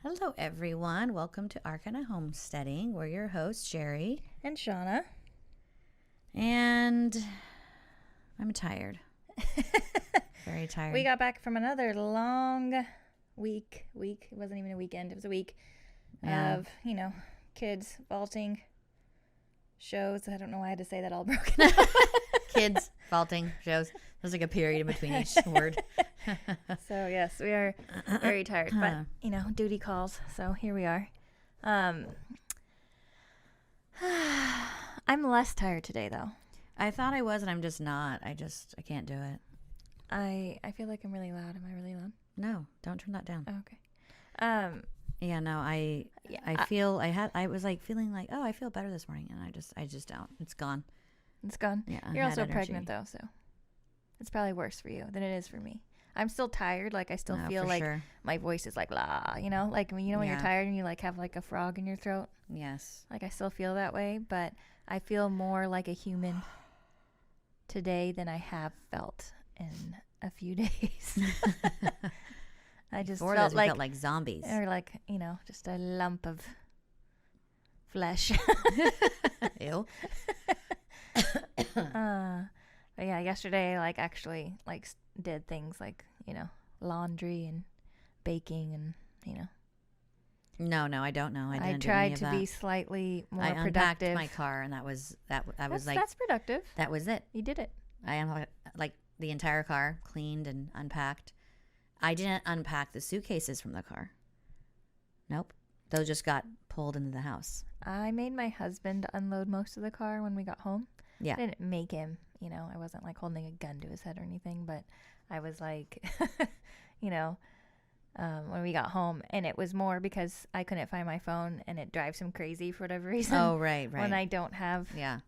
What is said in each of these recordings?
Hello, everyone. Welcome to Arcana Homesteading. We're your hosts, Sherry. And Shauna. And I'm tired. Very tired. We got back from another long week. It wasn't even a weekend. It was a week of, kids vaulting shows. I don't know why I had to say that all broken up. Kids vaulting shows. There's like a period in between each word. So, yes, we are very tired. But, duty calls. So, here we are. I'm less tired today, though. I thought I was, and I'm just not. I can't do it. I feel like I'm really loud. Am I really loud? No, don't turn that down. Oh, okay. Yeah, no, I was like feeling like, oh, I feel better this morning, and I just don't. It's gone. It's gone. Yeah, You're also pregnant though, so it's probably worse for you than it is for me. I'm still tired. Like I still feel like my voice is like la, like when you're tired and you like have like a frog in your throat. Yes. Like I still feel that way, but I feel more like a human today than I have felt in a few days. I just Before felt like zombies. Or like, just a lump of flesh. Ew. But yeah, yesterday I actually did things like, laundry and baking and, No, I don't know. I tried to be slightly more productive. I unpacked my car, and that was that's productive. That was it. You did it. I am like the entire car cleaned and unpacked. I didn't unpack the suitcases from the car. Nope. Those just got pulled into the house. I made my husband unload most of the car when we got home. Yeah. I didn't make him, I wasn't like holding a gun to his head or anything, but I was like, when we got home, and it was more because I couldn't find my phone and it drives him crazy for whatever reason. Oh, right. When I don't have. Yeah.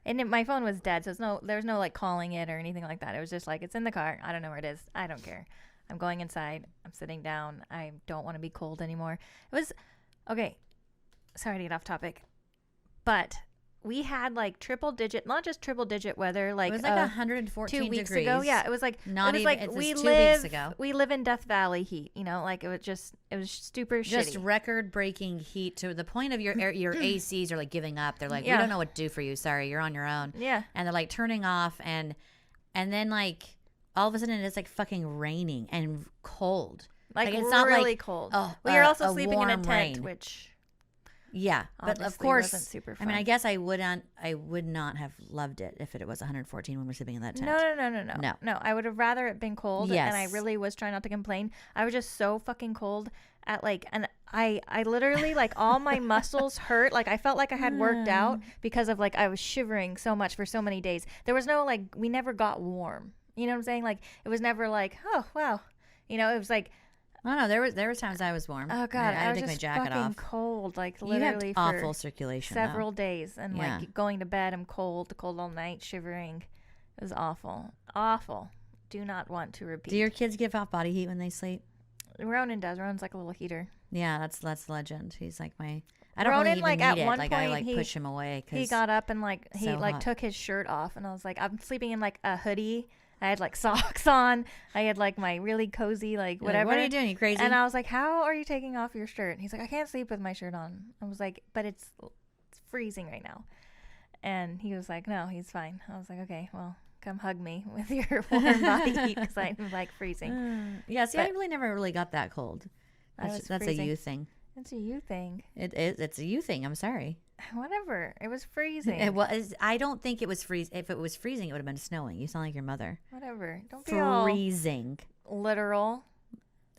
And my phone was dead, so there's no like calling it or anything like that. It was just like, it's in the car. I don't know where it is. I don't care. I'm going inside. I'm sitting down. I don't want to be cold anymore. It was, okay, sorry to get off topic, but we had like not just triple digit weather. Like it was like 114 2 weeks degrees ago. Yeah, it was like not it was even. Like it was 2 weeks ago. We live in Death Valley heat. Like it was super just shitty. record breaking heat to the point of your ACs are like giving up. They're like, we don't know what to do for you. Sorry, you're on your own. Yeah, and they're like turning off, and then like all of a sudden it's like fucking raining and cold. Like it's really not like cold. Oh, we are also sleeping in a tent, rain. Which. Yeah, but of course, wasn't super fun. I mean, I guess I would not have loved it if it was 114 when we're sleeping in that tent. No. I would have rather it been cold. Yes. And I really was trying not to complain. I was just so fucking cold and I literally like all my muscles hurt. Like I felt like I had worked out because of like I was shivering so much for so many days. There was no like we never got warm. You know what I'm saying? Like it was never like, oh wow, it was like. Oh no, there was times I was warm. Oh god, I had to was take just my jacket fucking off. cold, like You literally have for awful circulation. several days, and Yeah. like going to bed, I'm cold all night, shivering. It was awful. Do not want to repeat. Do your kids give off body heat when they sleep? Ronan does. Ronan's like a little heater. Yeah, that's legend. He's like my. I don't Ronan, really even like, need at it. one Like I point, like push him away. He got up and like he so like hot. took his shirt off, and I was like, I'm sleeping in like a hoodie. I had like socks on. I had like my really cozy like whatever. Like, what are you doing? You crazy? And I was like, how are you taking off your shirt? And he's like, I can't sleep with my shirt on. I was like, but it's freezing right now. And he was like, no, he's fine. I was like, okay, well, come hug me with your warm body heat because I'm like freezing. Yeah, see, I really never really got that cold. That's a you thing. It's a you thing. It's a you thing. I'm sorry. Whatever. It was freezing. It was. I don't think it was freezing. If it was freezing, it would have been snowing. You sound like your mother. Whatever. Don't be all freezing. Literal.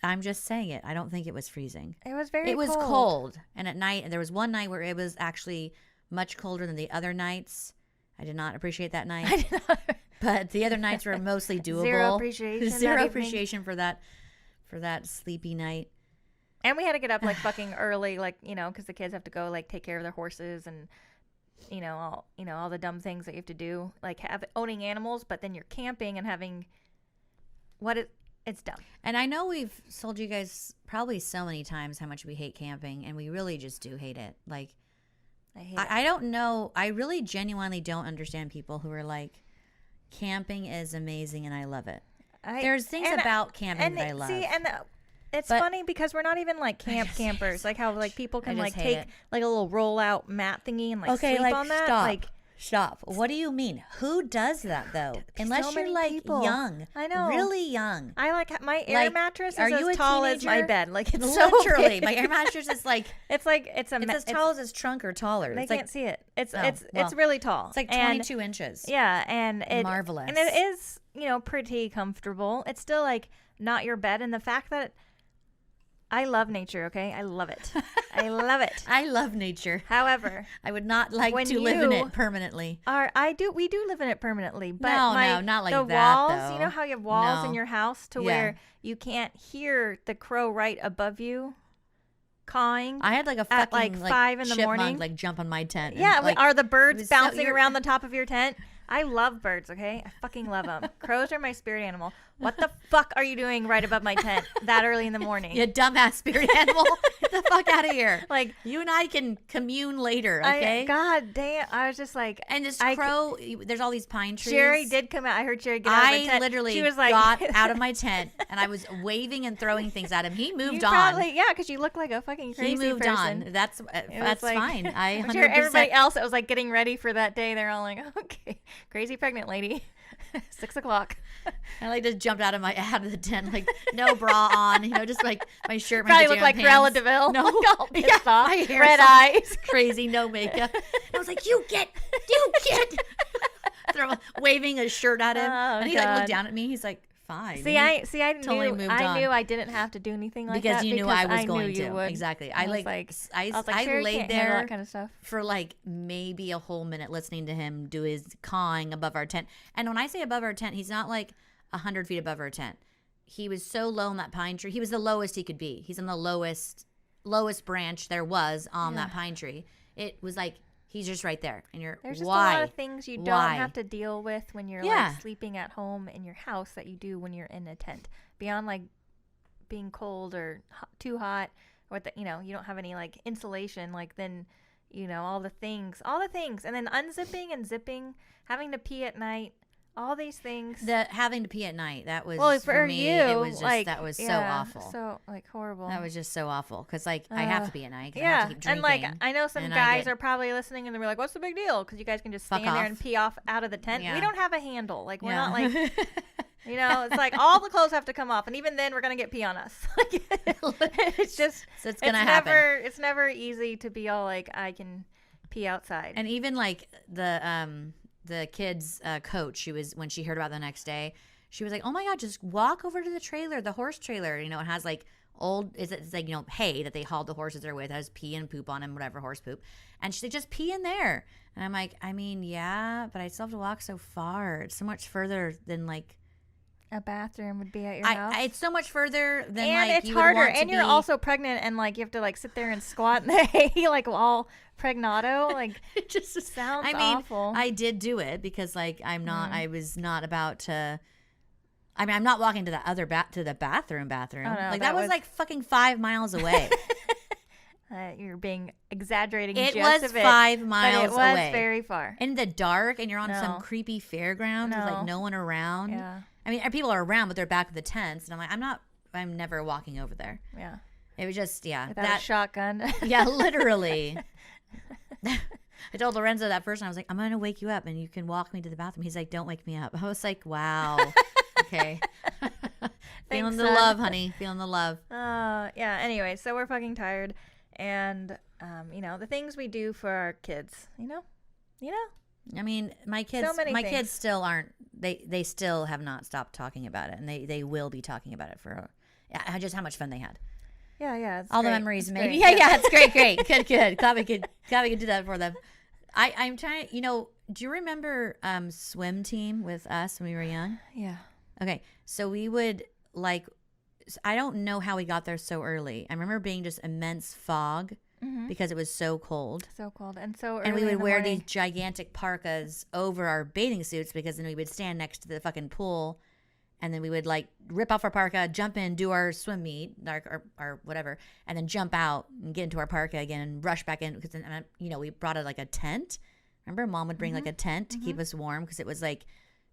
I'm just saying it. I don't think it was freezing. It was very. It was cold, and at night, there was one night where it was actually much colder than the other nights. I did not appreciate that night. I did not. But the other nights were mostly doable. Zero appreciation. Zero appreciation for that sleepy night. And we had to get up like fucking early, like, because the kids have to go like take care of their horses and, all the dumb things that you have to do, like owning animals, but then you're camping and having it's dumb. And I know we've told you guys probably so many times how much we hate camping, and we really just do hate it. Like, I hate it. I don't know. I really genuinely don't understand people who are like, camping is amazing and I love it. There's things about camping that I love. See, It's But- funny because we're not even like campers. Like how like people can I like just hate take it. like a little roll out mat thingy and like sleep on that. stop. Like Stop. What do you mean? Who does that though? Unless so you're many like people. young. I know. Really young. I like my air Like, mattress are is you as a tall as my teenager? bed. Like it's so Literally, big. my air mattress is like It's as tall as his trunk or taller. They It's can't like see it. It's Oh, it's well, really tall. it's like And 22 inches. yeah, and it Marvelous. and it is pretty comfortable. It's still like not your bed, and the fact that I love nature. Okay, I love it. I love it. I love nature. However, I would not like When to live in you it permanently. we do live in it permanently, but No, not like the that, walls. though. You know how you have walls in No. your house to Yeah. where you can't hear the crow right above you cawing. I had like a fucking At, like, 5 in the chipmunk, morning? like jump on my tent. Yeah, and, like, are the it birds was so- bouncing you're- around the top of your tent? I love birds, okay? I fucking love them. Crows are my spirit animal. What the fuck are you doing right above my tent that early in the morning? you dumbass spirit animal. Get the fuck out of here. Like, You and I can commune later, okay? God damn. I was just like, And this I- crow, there's all these pine trees. Jerry did come out. I heard Jerry get out of my I tent. literally She was like, got out of my tent and I was waving and throwing things at him. He You moved on. probably, yeah, because you look like a fucking crazy He moved person. on. That's was like- fine. I I'm 100%. sure everybody else that was like getting ready for that day, they're all like, okay, crazy pregnant lady, 6 o'clock. I like just jumped out of the tent, like no bra on, just like my shirt, my Probably looked pajama like Cruella pants. DeVille. No, Like, all pissed off, my hair red all eyes. crazy, no makeup. I was like, you get, waving a shirt at him, Oh, and he like God. looked down at me. He's like, fine. See, I totally knew moved I on. knew I didn't have to do anything like because that you knew I was going knew you to. would. Exactly. I I was like, like- I I was like, Sherry laid can't handle there that kind of stuff. for like maybe a whole minute listening to him do his cawing above our tent. And when I say above our tent, he's not like 100 feet above our tent. He was so low in that pine tree. He was the lowest he could be. He's in the lowest branch there was on that pine tree. It was like he's just right there, and you're There's just why? a lot of things you don't Why? have to deal with when you're Yeah. like sleeping at home in your house that you do when you're in a tent. Beyond like being cold or too hot, or you don't have any like insulation. Like then, all the things, and then unzipping and zipping, having to pee at night, all these things. The having to pee at night, that was well, for me. you, It was just like, that was so yeah, awful. so like horrible. That was just so awful because like I have to pee at night. 'Cause I Yeah, have to keep and drinking. like I know some and I guys get- are probably listening and they're like, "What's the big deal?" Because you guys can just Fuck stand there off. and pee off out of the tent. Yeah. We don't have a handle. Like we're Yeah. not like it's like all the clothes have to come off, and even then we're gonna get pee on us. Like, it's just So it's gonna happen. It's never easy to be all like I can pee outside. And even like the kids coach, she was when she heard about it the next day, she was like, "Oh my god, just walk over to the trailer, the horse trailer. It has like it's like hay that they hauled the horses there with, it has pee and poop on them, whatever, horse poop." And she said, "Just pee in there." And I'm like, I mean, yeah, but I still have to walk so far. It's so much further than like A bathroom would be at your house. it's so much further than and like it's you would harder, want to and you're be- also pregnant, and like you have to like sit there and squat in the hay, like all pregnato. Like It just sounds I mean, awful. I did do it because like I was not about to. I mean, I'm not walking to the other to the bathroom. Oh, no, like that that was was- like fucking 5 miles away. You're being exaggerating. It just was a bit, 5 but miles it was away. very far. In the dark, and you're on No. some creepy fairground with like No. no one around. Yeah, I mean, people are around, but they're back at the tents, and I'm like, I'm never walking over there. yeah. It was just Without a shotgun. Yeah, literally. I told Lorenzo that first, and I was like, I'm going to wake you up and you can walk me to the bathroom. He's like, don't wake me up. I was like, wow. Okay. Feeling the son. love, honey. Feeling the love. Yeah. Anyway, so we're fucking tired, and the things we do for our kids. I mean, my kids, So many my things. kids still aren't, they still have not stopped talking about it. And they will be talking about it for just how much fun they had. Yeah. It's All the great. memories, It's maybe. great. Yeah, it's great. Good. Glad we could do that for them. I'm trying, do you remember swim team with us when we were young? Yeah. Okay, so we would I don't know how we got there so early. I remember being just immense fog because it was so cold. So cold and so early. And we in would the wear morning. these gigantic parkas over our bathing suits because then we would stand next to the fucking pool and then we would like rip off our parka, jump in, do our swim meet, our whatever, and then jump out and get into our parka again and rush back in because then, we brought like a tent. Remember Mom would bring like a tent to keep us warm because it was like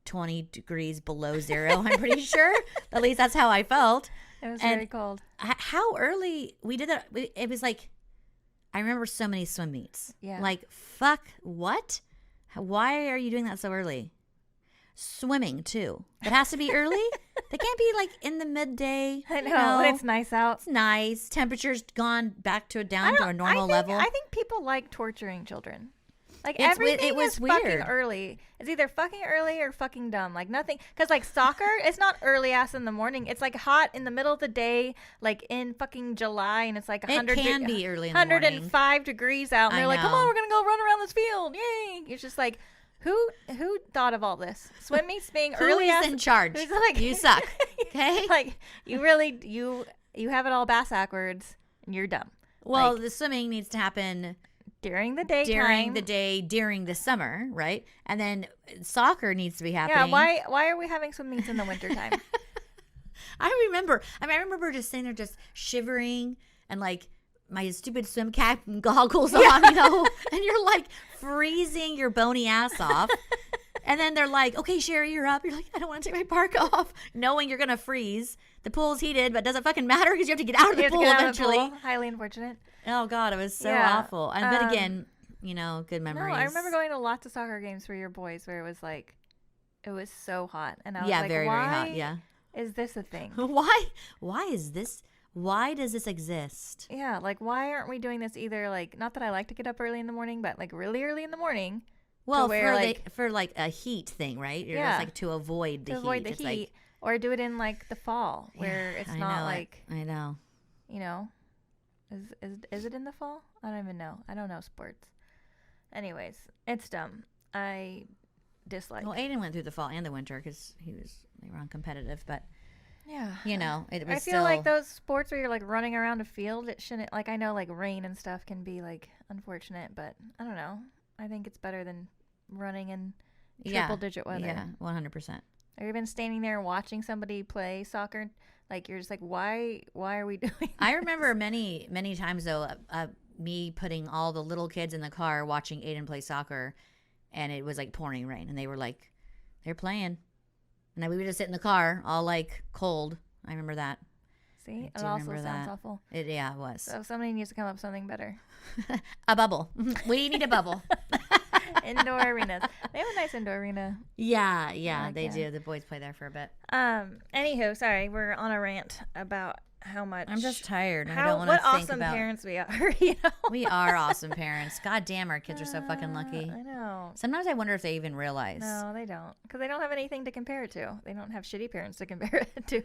20 degrees below zero, I'm pretty sure. At least that's how I felt. It was And very cold. How early we did that? It was like, I remember so many swim meets. Yeah. Like, fuck, what? Why are you doing that so early? Swimming, too. It has to be early? They can't be like in the midday. I know, when it's nice out. It's nice. Temperature's gone back to down to a normal level. I think people like torturing children. Like It was is weird. fucking early. It's either fucking early or fucking dumb. Like nothing, because like soccer, it's not early ass in the morning. It's like hot in the middle of the day, like in fucking July, and it's like 100. It can be early in the morning. 105 degrees out, and they're like, "Come on, we're gonna go run around this field, yay!" It's just like, who thought of all this? Swim meets being early Who ass. is in charge? Who's like, You suck. Okay. Like you really you have it all bass backwards, and you're dumb. Well, Like, the swimming needs to happen during the daytime. during the day, during the summer, right? And then soccer needs to be Yeah, happening. why are we having swim meets in the wintertime? I remember just sitting there just shivering and like my stupid swim cap and goggles on, and you're like freezing your bony ass off. And then they're like, okay, Sherry, you're up. You're like, I don't want to take my park off, knowing you're going to freeze. The pool's heated, but it doesn't fucking matter because you have to get out of the pool eventually. Highly unfortunate. Oh, God, it was so Yeah. awful. And but again, good memories. No, I remember going to lots of soccer games for your boys where it was like, it was so hot. And I was like, very, why very hot, yeah. is this a thing? Why is this? Why does this exist? Yeah, like why aren't we doing this either? Like, not that I like to get up early in the morning, but like really early in the morning. Well, where, for a heat thing, right? You're Yeah. just like to avoid the To heat. avoid the It's heat. like, Or do it in like the fall where it's I not know like, I know. you know, is it in the fall? I don't even know. I don't know sports. Anyways, it's dumb. I dislike. Well, Aiden went through the fall and the winter because they were uncompetitive, but Yeah. it was I feel still like those sports where you're like running around a field, it shouldn't, like, I know like rain and stuff can be like unfortunate, but I don't know. I think it's better than running in triple digit weather. Yeah, 100%. Or even standing there and watching somebody play soccer. Like, you're just like, why are we doing this? I remember many, many times though, me putting all the little kids in the car watching Aiden play soccer, and it was like pouring rain, and they were like, they're playing. And then we would just sit in the car, all like cold. I remember that. See? I It do also remember sounds that. awful. It was. So somebody needs to come up with something better. A bubble. We need a bubble. Indoor arenas. They have a nice indoor arena. Yeah, Like, they yeah. do. The boys play there for a bit. Anywho, sorry, we're on a rant about how much. I'm just tired. And I How don't want what to think awesome about. parents we are. You know. We are awesome parents. God damn, our kids are so fucking lucky. I know. Sometimes I wonder if they even realize. No, they don't, because they don't have anything to compare it to. They don't have shitty parents to compare it to.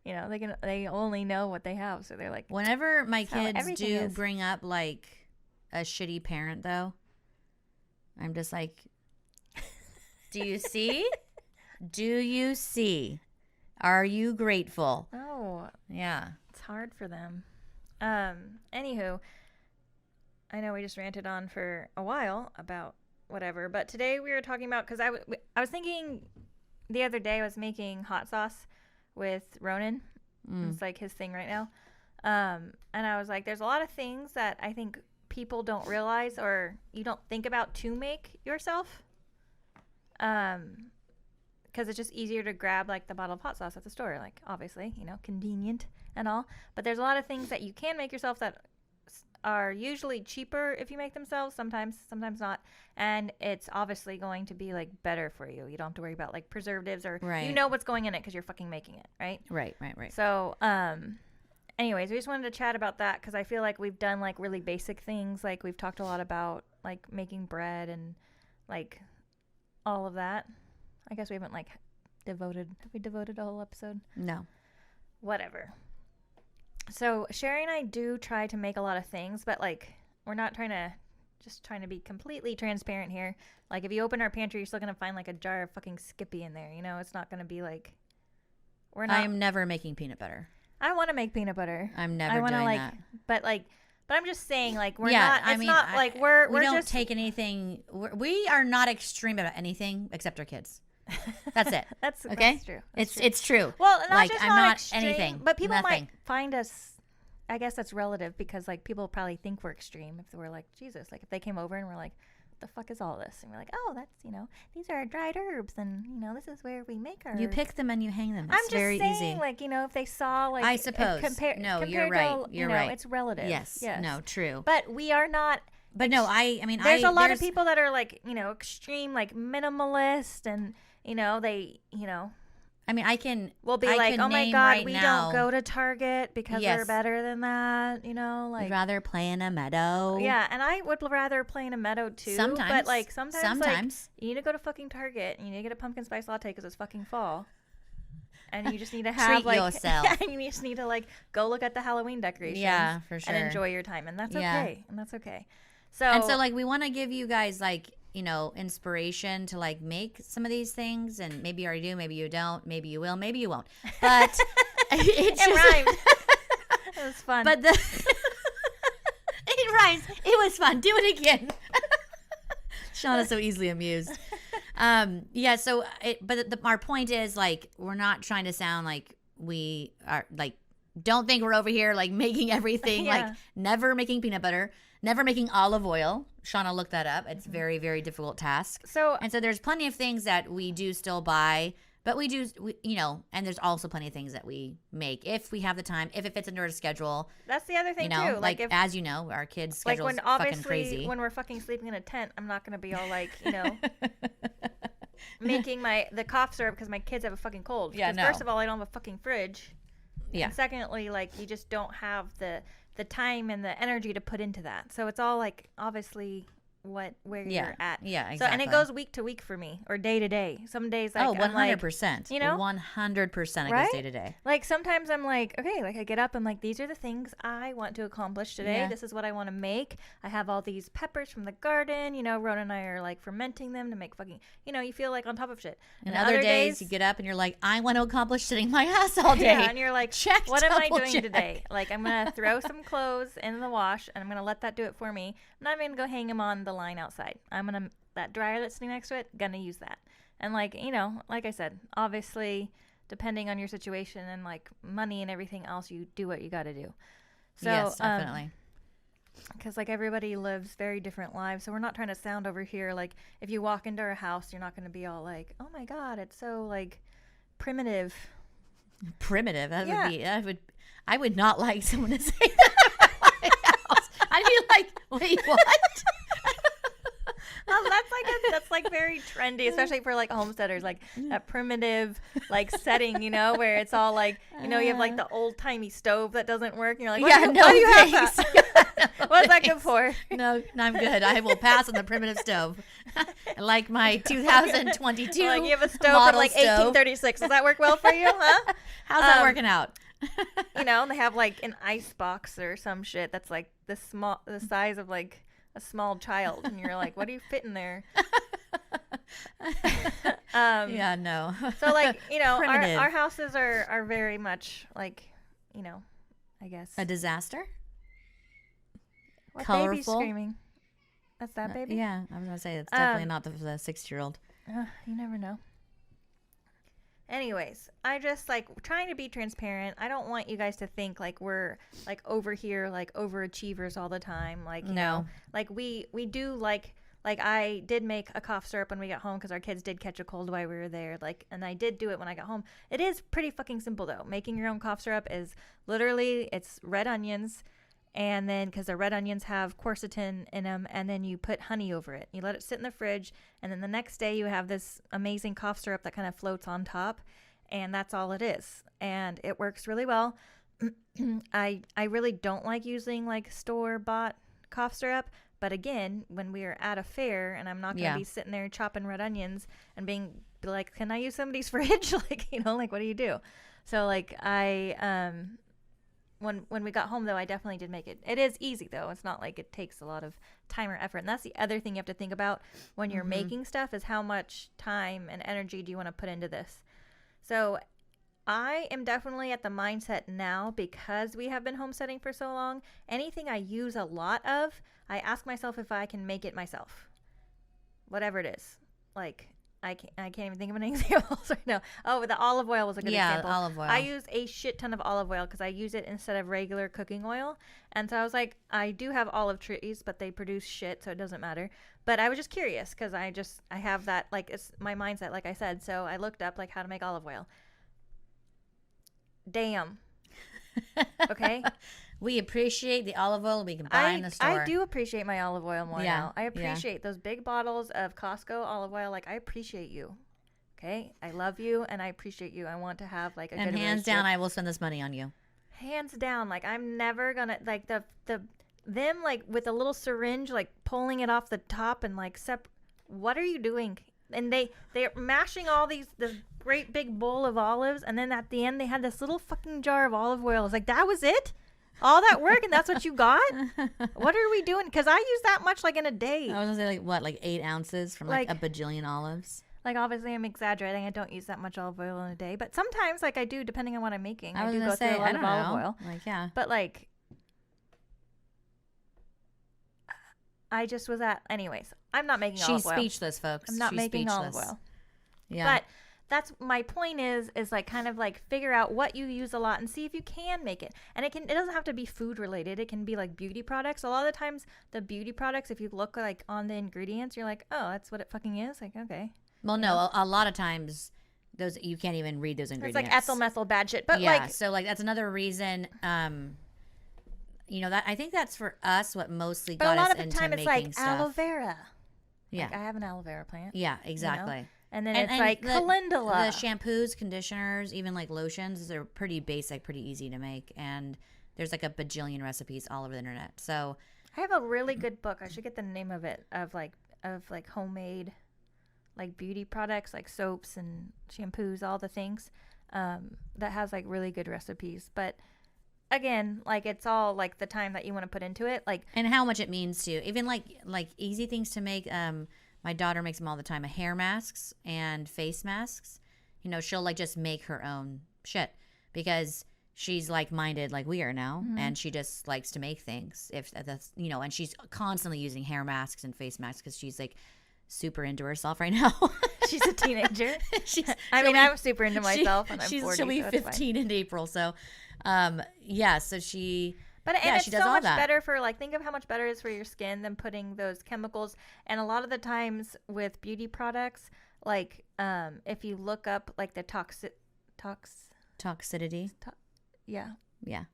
You know, they only know what they have, so they're like. Whenever my That's how kids everything do is. bring up like a shitty parent, though, I'm just like, do you see? Do you see? Are you grateful? Oh, Yeah. it's hard for them. Anywho, I know we just ranted on for a while about whatever, but today we were talking about, because I was thinking the other day I was making hot sauce with Ronan. It's like his thing right now. And I was like, there's a lot of things that I think people don't realize or you don't think about to make yourself. Because it's just easier to grab like the bottle of hot sauce at the store, like obviously, you know, convenient and all. But there's a lot of things that you can make yourself that are usually cheaper if you make themselves, sometimes not, and it's obviously going to be like better for you. You don't have to worry about like preservatives or you know what's going in it because you're fucking making it, right? Right. So, anyways, we just wanted to chat about that because I feel like we've done like really basic things. Like we've talked a lot about like making bread and like all of that. I guess we haven't like have we devoted a whole episode? No. Whatever. So Sherry and I do try to make a lot of things, but like we're not trying to be completely transparent here. Like if you open our pantry, you're still going to find like a jar of fucking Skippy in there. You know, it's not going to be like, we're not. I am never making peanut butter. I want to make peanut butter. I'm never I want to doing like, that. but I'm just saying like we're not, it's not like we we're don't just take anything. We are not extreme about anything except our kids. That's it. That's okay. That's true. That's true. It's true. Well, not like just I'm not not extreme, anything. but people nothing. might find us. I guess that's relative because like people probably think we're extreme if we're like Jesus. Like if they came over and we're like, the fuck is all this? And we're like, oh, that's, these are our dried herbs, and, this is where we make our. You pick them and you hang them. It's I'm just very saying, easy. like, if they saw, like. I suppose. No, you're right. You're right. It's relative. Yes. No, true. But we are not. But no, I mean, there's a lot of people that are, like, extreme, like, minimalist, and, they, I mean, I can. We'll be like, oh my God, we don't go to Target because they're better than that. Like. You'd rather play in a meadow. Yeah, and I would rather play in a meadow too. Sometimes, but like sometimes. Like, you need to go to fucking Target and you need to get a pumpkin spice latte because it's fucking fall. And you just need to have treat yourself. You just need to like go look at the Halloween decorations. Yeah, for sure. And enjoy your time, and that's okay. And that's okay. So like we want to give you guys like. Inspiration to like make some of these things, and maybe you already do, maybe you don't, maybe you will, maybe you won't. But it rhymed. It was fun. But it rhymes. It was fun. Do it again. Shauna's so easily amused. Yeah. So, our point is like we're not trying to sound like we are like. Don't think we're over here like making everything like never making peanut butter. Never making olive oil. Shauna looked that up. It's very, very difficult task. So there's plenty of things that we do still buy, but we and there's also plenty of things that we make if we have the time, if it fits into our schedule. That's the other thing too. Like as you know, our kids' schedule is fucking crazy. When we're fucking sleeping in a tent, I'm not going to be all like, making the cough syrup because my kids have a fucking cold. Yeah, no. First of all, I don't have a fucking fridge. Yeah. And secondly, like you just don't have the time and the energy to put into that. So it's all like obviously where you're at. Yeah, exactly. So and it goes week to week for me or day to day. Some days like 100%. 100% it goes day to day. Like sometimes I'm like, okay, like I get up, I'm like, these are the things I want to accomplish today. Yeah. This is what I want to make. I have all these peppers from the garden, Rona and I are like fermenting them to make fucking, you feel like on top of shit. And other days you get up and you're like, I want to accomplish sitting my ass all day. Yeah, and you're like, what am I doing today? Like I'm going to throw some clothes in the wash and I'm going to let that do it for me. I'm not even going to go hang them on the line outside. That dryer that's sitting next to it, gonna use that. And like, like I said, obviously depending on your situation and like money and everything else, you do what you got to do. So, yes, definitely. Because like everybody lives very different lives. So we're not trying to sound over here. Like if you walk into our house, you're not going to be all like, oh my God, it's so like primitive. Primitive. I would not like someone to say that about my house. I'd be like, wait, what? That's like very trendy, especially for like homesteaders, like that primitive like setting, where it's all like, you have like the old timey stove that doesn't work, and you're like, why do you have that? What's that good for? No, I'm good. I will pass on the primitive stove. I like my 2022 like you have a stove from like 1836. Does that work well for you? Huh? How's that working out? And they have like an ice box or some shit that's like the size of like a small child, and you're like, what do you fit in there? Yeah, no. So like, our houses are very much like, I guess a disaster. What colorful baby's screaming? That's that baby? Yeah, I was gonna say it's definitely not the 6-year-old. You never know. Anyways, I just like trying to be transparent. I don't want you guys to think like we're like over here like overachievers all the time. Like like we do like I did make a cough syrup when we got home because our kids did catch a cold while we were there. Like, and I did do it when I got home. It is pretty fucking simple though. Making your own cough syrup is literally it's red onions. And then because the red onions have quercetin in them, and then you put honey over it. You let it sit in the fridge, and then the next day you have this amazing cough syrup that kind of floats on top, and that's all it is. And it works really well. I really don't like using like store-bought cough syrup, but again, when we are at a fair and I'm not going to be sitting there chopping red onions and be like, can I use somebody's fridge? Like, like what do you do? So like When we got home, though, I definitely did make it. It is easy, though. It's not like it takes a lot of time or effort. And that's the other thing you have to think about when you're making stuff is how much time and energy do you want to put into this. So I am definitely at the mindset now, because we have been homesteading for so long, anything I use a lot of, I ask myself if I can make it myself. Whatever it is. Like, I can't even think of any examples right now. Oh, the olive oil was a good example. Yeah, olive oil. I use a shit ton of olive oil because I use it instead of regular cooking oil. And so I was like, I do have olive trees, but they produce shit, so it doesn't matter. But I was just curious because I have that, like, it's my mindset, like I said. So I looked up, like, how to make olive oil. Damn. Okay? We appreciate the olive oil we can buy in the store. I do appreciate my olive oil more now. I appreciate those big bottles of Costco olive oil. Like, I appreciate you. Okay? I love you, and I appreciate you. I want to have, like, a good relationship. And hands down, I will spend this money on you. Hands down. Like, I'm never gonna, like, them, like, with a little syringe, like, pulling it off the top and, like, what are you doing? And they're mashing all this great big bowl of olives, and then at the end, they had this little fucking jar of olive oil. It's like, that was it? All that work and that's what you got? What are we doing? Because I use that much, like, in a day. I was gonna say, like, what, like 8 ounces from like a bajillion olives? Like, obviously I'm exaggerating. I don't use that much olive oil in a day, but sometimes, like, I do, depending on what I'm making. I do go through a lot of olive oil. Like, yeah. But, like, I just was anyways, I'm not making olive oil. She's speechless, folks. I'm not making olive oil. Yeah. But that's my point is like, kind of like figure out what you use a lot and see if you can make it. And it doesn't have to be food related. It can be like beauty products. A lot of the times the beauty products, if you look like on the ingredients, you're like, oh, that's what it fucking is. Like, okay. Well, no, a lot of times those, you can't even read those ingredients. It's like ethyl methyl bad shit. But yeah, like, so like that's another reason, you know, that I think that's for us what mostly got us into making stuff. But a lot of the time it's like aloe vera. Yeah. Like, I have an aloe vera plant. Yeah, exactly. You know? And then it's like calendula. The shampoos, conditioners, even like lotions, they're pretty basic, pretty easy to make. And there's like a bajillion recipes all over the internet. So I have a really good book. I should get the name of it, of like homemade like beauty products, like soaps and shampoos, all the things, that has like really good recipes. But again, like, it's all like the time that you want to put into it, like, and how much it means to you. Even like easy things to make. My daughter makes them all the time, hair masks and face masks. You know, she'll like just make her own shit because she's like-minded like we are now, and she just likes to make things. If that's, you know, and she's constantly using hair masks and face masks because she's like super into herself right now. She's a teenager. I'm super into myself, and I'm 40. She'll be 15 in April, so yeah. So she. But and it's so much better for, like, think of how much better it is for your skin than putting those chemicals. And a lot of the times with beauty products, like, if you look up like the toxicity. Yeah,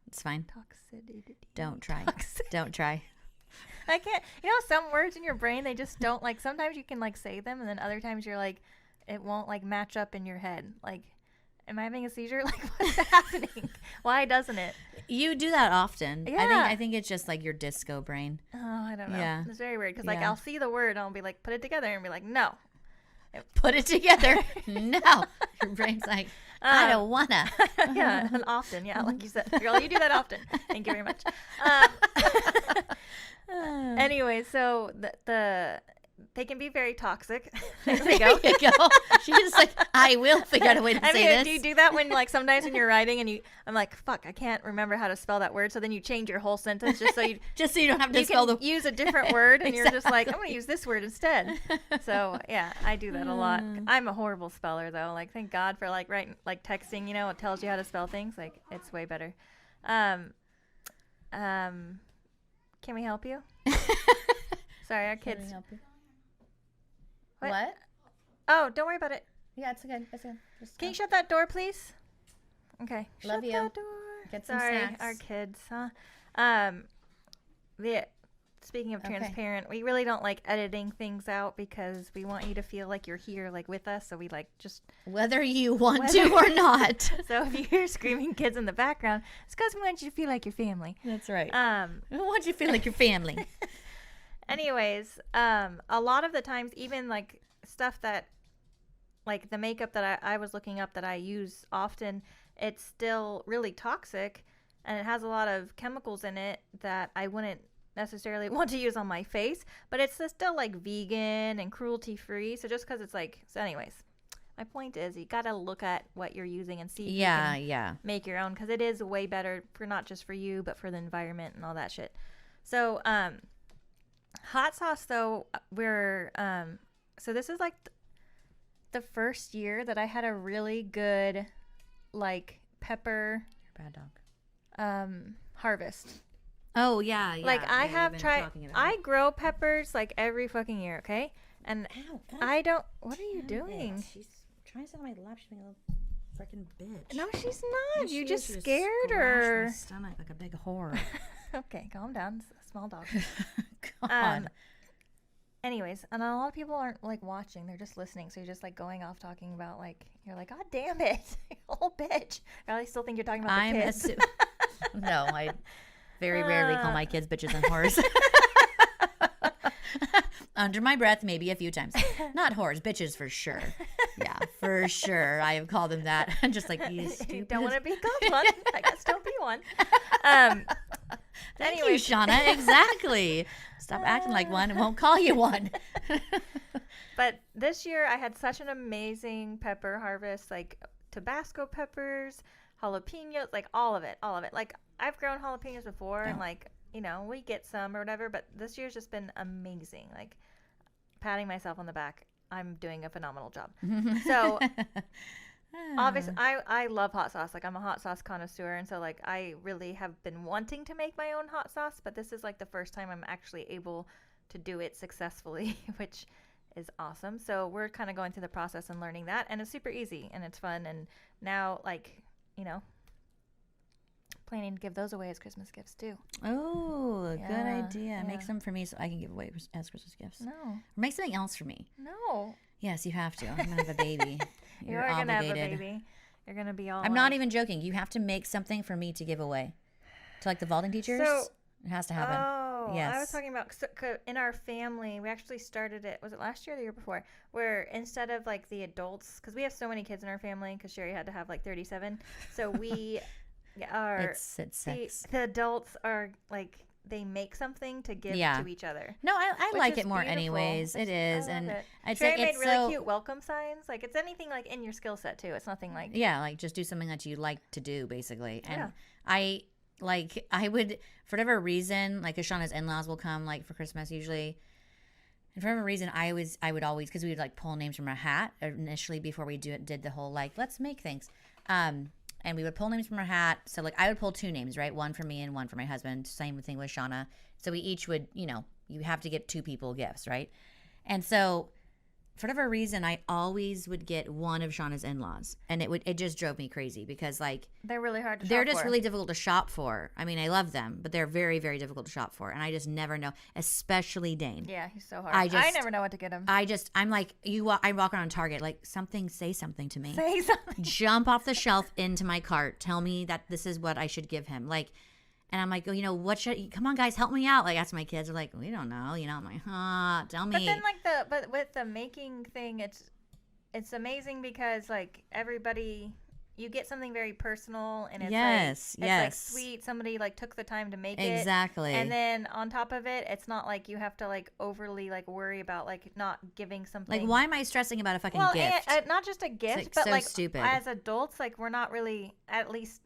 it's fine. Toxicity. Don't try. Don't try. I can't. You know, some words in your brain, they just don't, like, sometimes you can like say them, and then other times you're like, it won't like match up in your head. Like, am I having a seizure? Like, what's happening? Why doesn't it? You do that often. Yeah. I think it's just like your disco brain. Oh, I don't know. Yeah. It's very weird because, like, I'll see the word and I'll be like, put it together, and be like, no. Put it together. No. Your brain's like, I don't wanna. Yeah, and often. Yeah, like you said. Girl, you do that often. Thank you very much. Anyway, so they can be very toxic. There we go. There you go. She's just like, I will figure out a way to say this. Do you do that when, like, sometimes when you're writing and I'm like, fuck, I can't remember how to spell that word. So then you change your whole sentence just so you don't have to spell the use a different word, and you're just like, I'm going to use this word instead. So yeah, I do that a lot. I'm a horrible speller though. Like, thank God for like writing, like texting, you know, it tells you how to spell things. Like, it's way better. Can we help you? Sorry, our kids. Can we help you? What? Oh, don't worry about it. Yeah, it's good. It's good. Can you shut that door, please? Okay. Love you. Shut that door. Get some Sorry, snacks. our kids, huh? Speaking of transparent, we really don't like editing things out because we want you to feel like you're here, like, with us. So we like just whether you want to or not. So if you hear screaming kids in the background, it's because we want you to feel like your family. That's right. We want you to feel like your family. Anyways, a lot of the times, even like stuff that, like the makeup that I was looking up that I use often, it's still really toxic, and it has a lot of chemicals in it that I wouldn't necessarily want to use on my face, but it's still like vegan and cruelty free. So just because it's like, so anyways, my point is you gotta look at what you're using and see if you can make your own, because it is way better for not just for you but for the environment and all that shit. So hot sauce though, we're so this is like the first year that I had a really good, like, pepper Bad dog. harvest. Oh, yeah. Like, I you've have been tried, talking about I it. grow peppers, like, every fucking year, okay? And Ow, God I don't, what are you damn doing? it. She's trying to sit on my lap. She's being a little freaking bitch. No, she's Yeah, not. she You is. just She scared scratched her. my stomach like a big whore. Okay, calm down. It's a small dog. God. Anyways, and a lot of people aren't like watching; they're just listening. So you're just like going off talking about like you're like, God damn it, oh bitch! I still think you're talking about the kids. No, I very rarely call my kids bitches and whores. Under my breath, maybe a few times. Not whores, bitches for sure. Yeah, for sure. I have called them that. I'm just like, you stupid. Don't want to be called one. I guess don't be one. Thank you, Shauna. Exactly. Stop acting like one and won't call you one. But this year I had such an amazing pepper harvest, like Tabasco peppers, jalapenos, like all of it. Like I've grown jalapenos before and like, you know, we get some or whatever, but this year's just been amazing. Like patting myself on the back. I'm doing a phenomenal job. So obviously I love hot sauce. Like I'm a hot sauce connoisseur, and so like I really have been wanting to make my own hot sauce, but this is like the first time I'm actually able to do it successfully, which is awesome. So we're kind of going through the process and learning that, and it's super easy and it's fun. And now, like, you know, planning to give those away as Christmas gifts too. Oh, good idea. Yeah. Make some for me so I can give away as Christmas gifts. No. Or make something else for me. No. Yes, you have to. I'm gonna have a baby. You are going to have a baby. You're going to be all I'm not even joking. You have to make something for me to give away. To like the vaulting teachers. So, it has to happen. Oh, yes. I was talking about in our family, we actually started it, was it last year or the year before, where instead of like the adults, because we have so many kids in our family, because Sherry had to have like 37. So we are, it's the adults are like, they make something to give to each other. No, I like it more beautiful. anyways. It is. I love it. It's Sherry like, made it's really so cute welcome signs. Like it's anything like in your skill set too. It's nothing like like just do something that you like to do basically. And yeah. I would, for whatever reason, like Ashana's in-laws will come like for Christmas usually. And for whatever reason, I would always, because we would like pull names from our hat initially before we did the whole like, let's make things. And we would pull names from our hat. So like I would pull 2 names, right? One for me and one for my husband. Same thing with Shauna. So we each would, you know, you have to get 2 people gifts, right? And so for whatever reason, I always would get one of Shauna's in-laws, and it just drove me crazy because like they're really hard to. They're just really difficult to shop for. I mean, I love them, but they're very, very difficult to shop for, and I just never know. Especially Dane. Yeah, he's so hard. I never know what to get him. I'm like I walk around Target like say something to me. Say something. Jump off the shelf into my cart. Tell me that this is what I should give him. Like. And I'm like, oh, you know, come on, guys, help me out. Like, that's my kids are like, we don't know. You know, I'm like, tell me. But then, but with the making thing, it's amazing because, like, everybody, you get something very personal and it's like sweet. Somebody, like, took the time to make it. Exactly. And then on top of it, it's not like you have to, like, overly, like, worry about, like, not giving something. Like, why am I stressing about a fucking gift? And, not just a gift, like, but, so like, stupid. As adults, like, we're not really, at least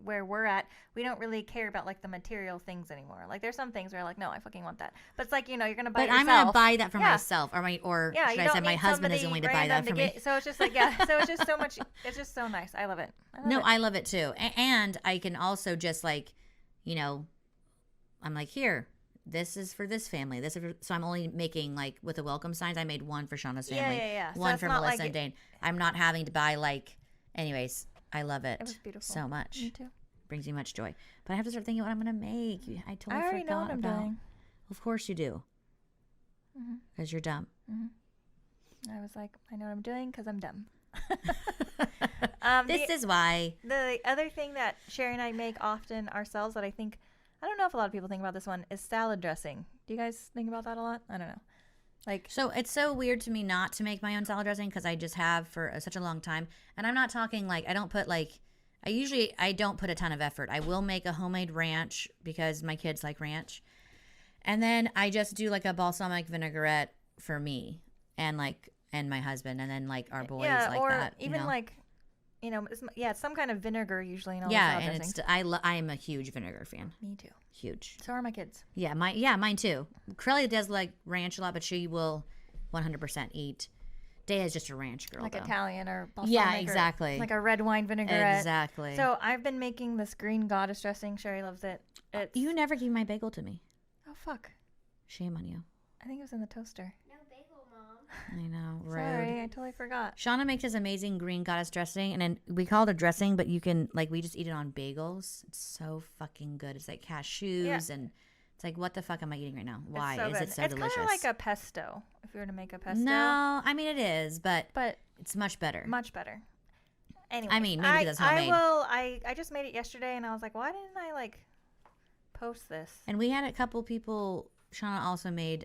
where we're at, we don't really care about like the material things anymore. Like there's some things where like, no, I fucking want that. But it's like, you know, you're gonna buy it yourself. I'm gonna buy that for myself, should I say my husband is going to buy that for me? So it's just like, so it's just so much. It's just so nice. I love it. I love it too. And I can also just like, you know, I'm like, here, this is for this family. So I'm only making like with the welcome signs. I made one for Shauna's family, one for Melissa and Dane. I'm not having to buy like, anyways. I love it. It was beautiful. So much. Me too. Brings me much joy. But I have to start thinking what I'm going to make. I totally already know what I'm doing. Of course you do. Because you're dumb. I was like, I know what I'm doing because I'm dumb. This is why. The other thing that Sherry and I make often ourselves that I don't know if a lot of people think about this one, is salad dressing. Do you guys think about that a lot? I don't know. Like, so it's so weird to me not to make my own salad dressing because I just have for such a long time. And I'm not talking like I don't put a ton of effort. I will make a homemade ranch because my kids like ranch. And then I just do like a balsamic vinaigrette for me and my husband and then like our boys like or that. Even like, you know, it's some kind of vinegar usually in all the salad dressing. And I am a huge vinegar fan. Me too. Huge. So are my kids. Yeah, mine too. Crowley does like ranch a lot, but she will 100% eat Day is just a ranch girl, like though. Italian or balsamic. Yeah, or exactly. like a red wine vinaigrette. Exactly. So I've been making this green goddess dressing. Sherry loves it. You never gave my bagel to me. Oh, fuck. Shame on you. I think it was in the toaster. No bagel, Mom. I know. Rude. Sorry, I totally forgot. Shauna makes this amazing green goddess dressing, and then we call it a dressing, but you can, like, we just eat it on bagels. It's so fucking good. It's like cashews, and it's like, what the fuck am I eating right now? Why is it so delicious? It's kind of like a pesto, if you were to make a pesto. No, I mean, it is, but But it's much better. much better. Anyway, I mean, maybe because it's homemade. I just made it yesterday, and I was like, why didn't I, like, post this? And we had a couple people, Shauna also made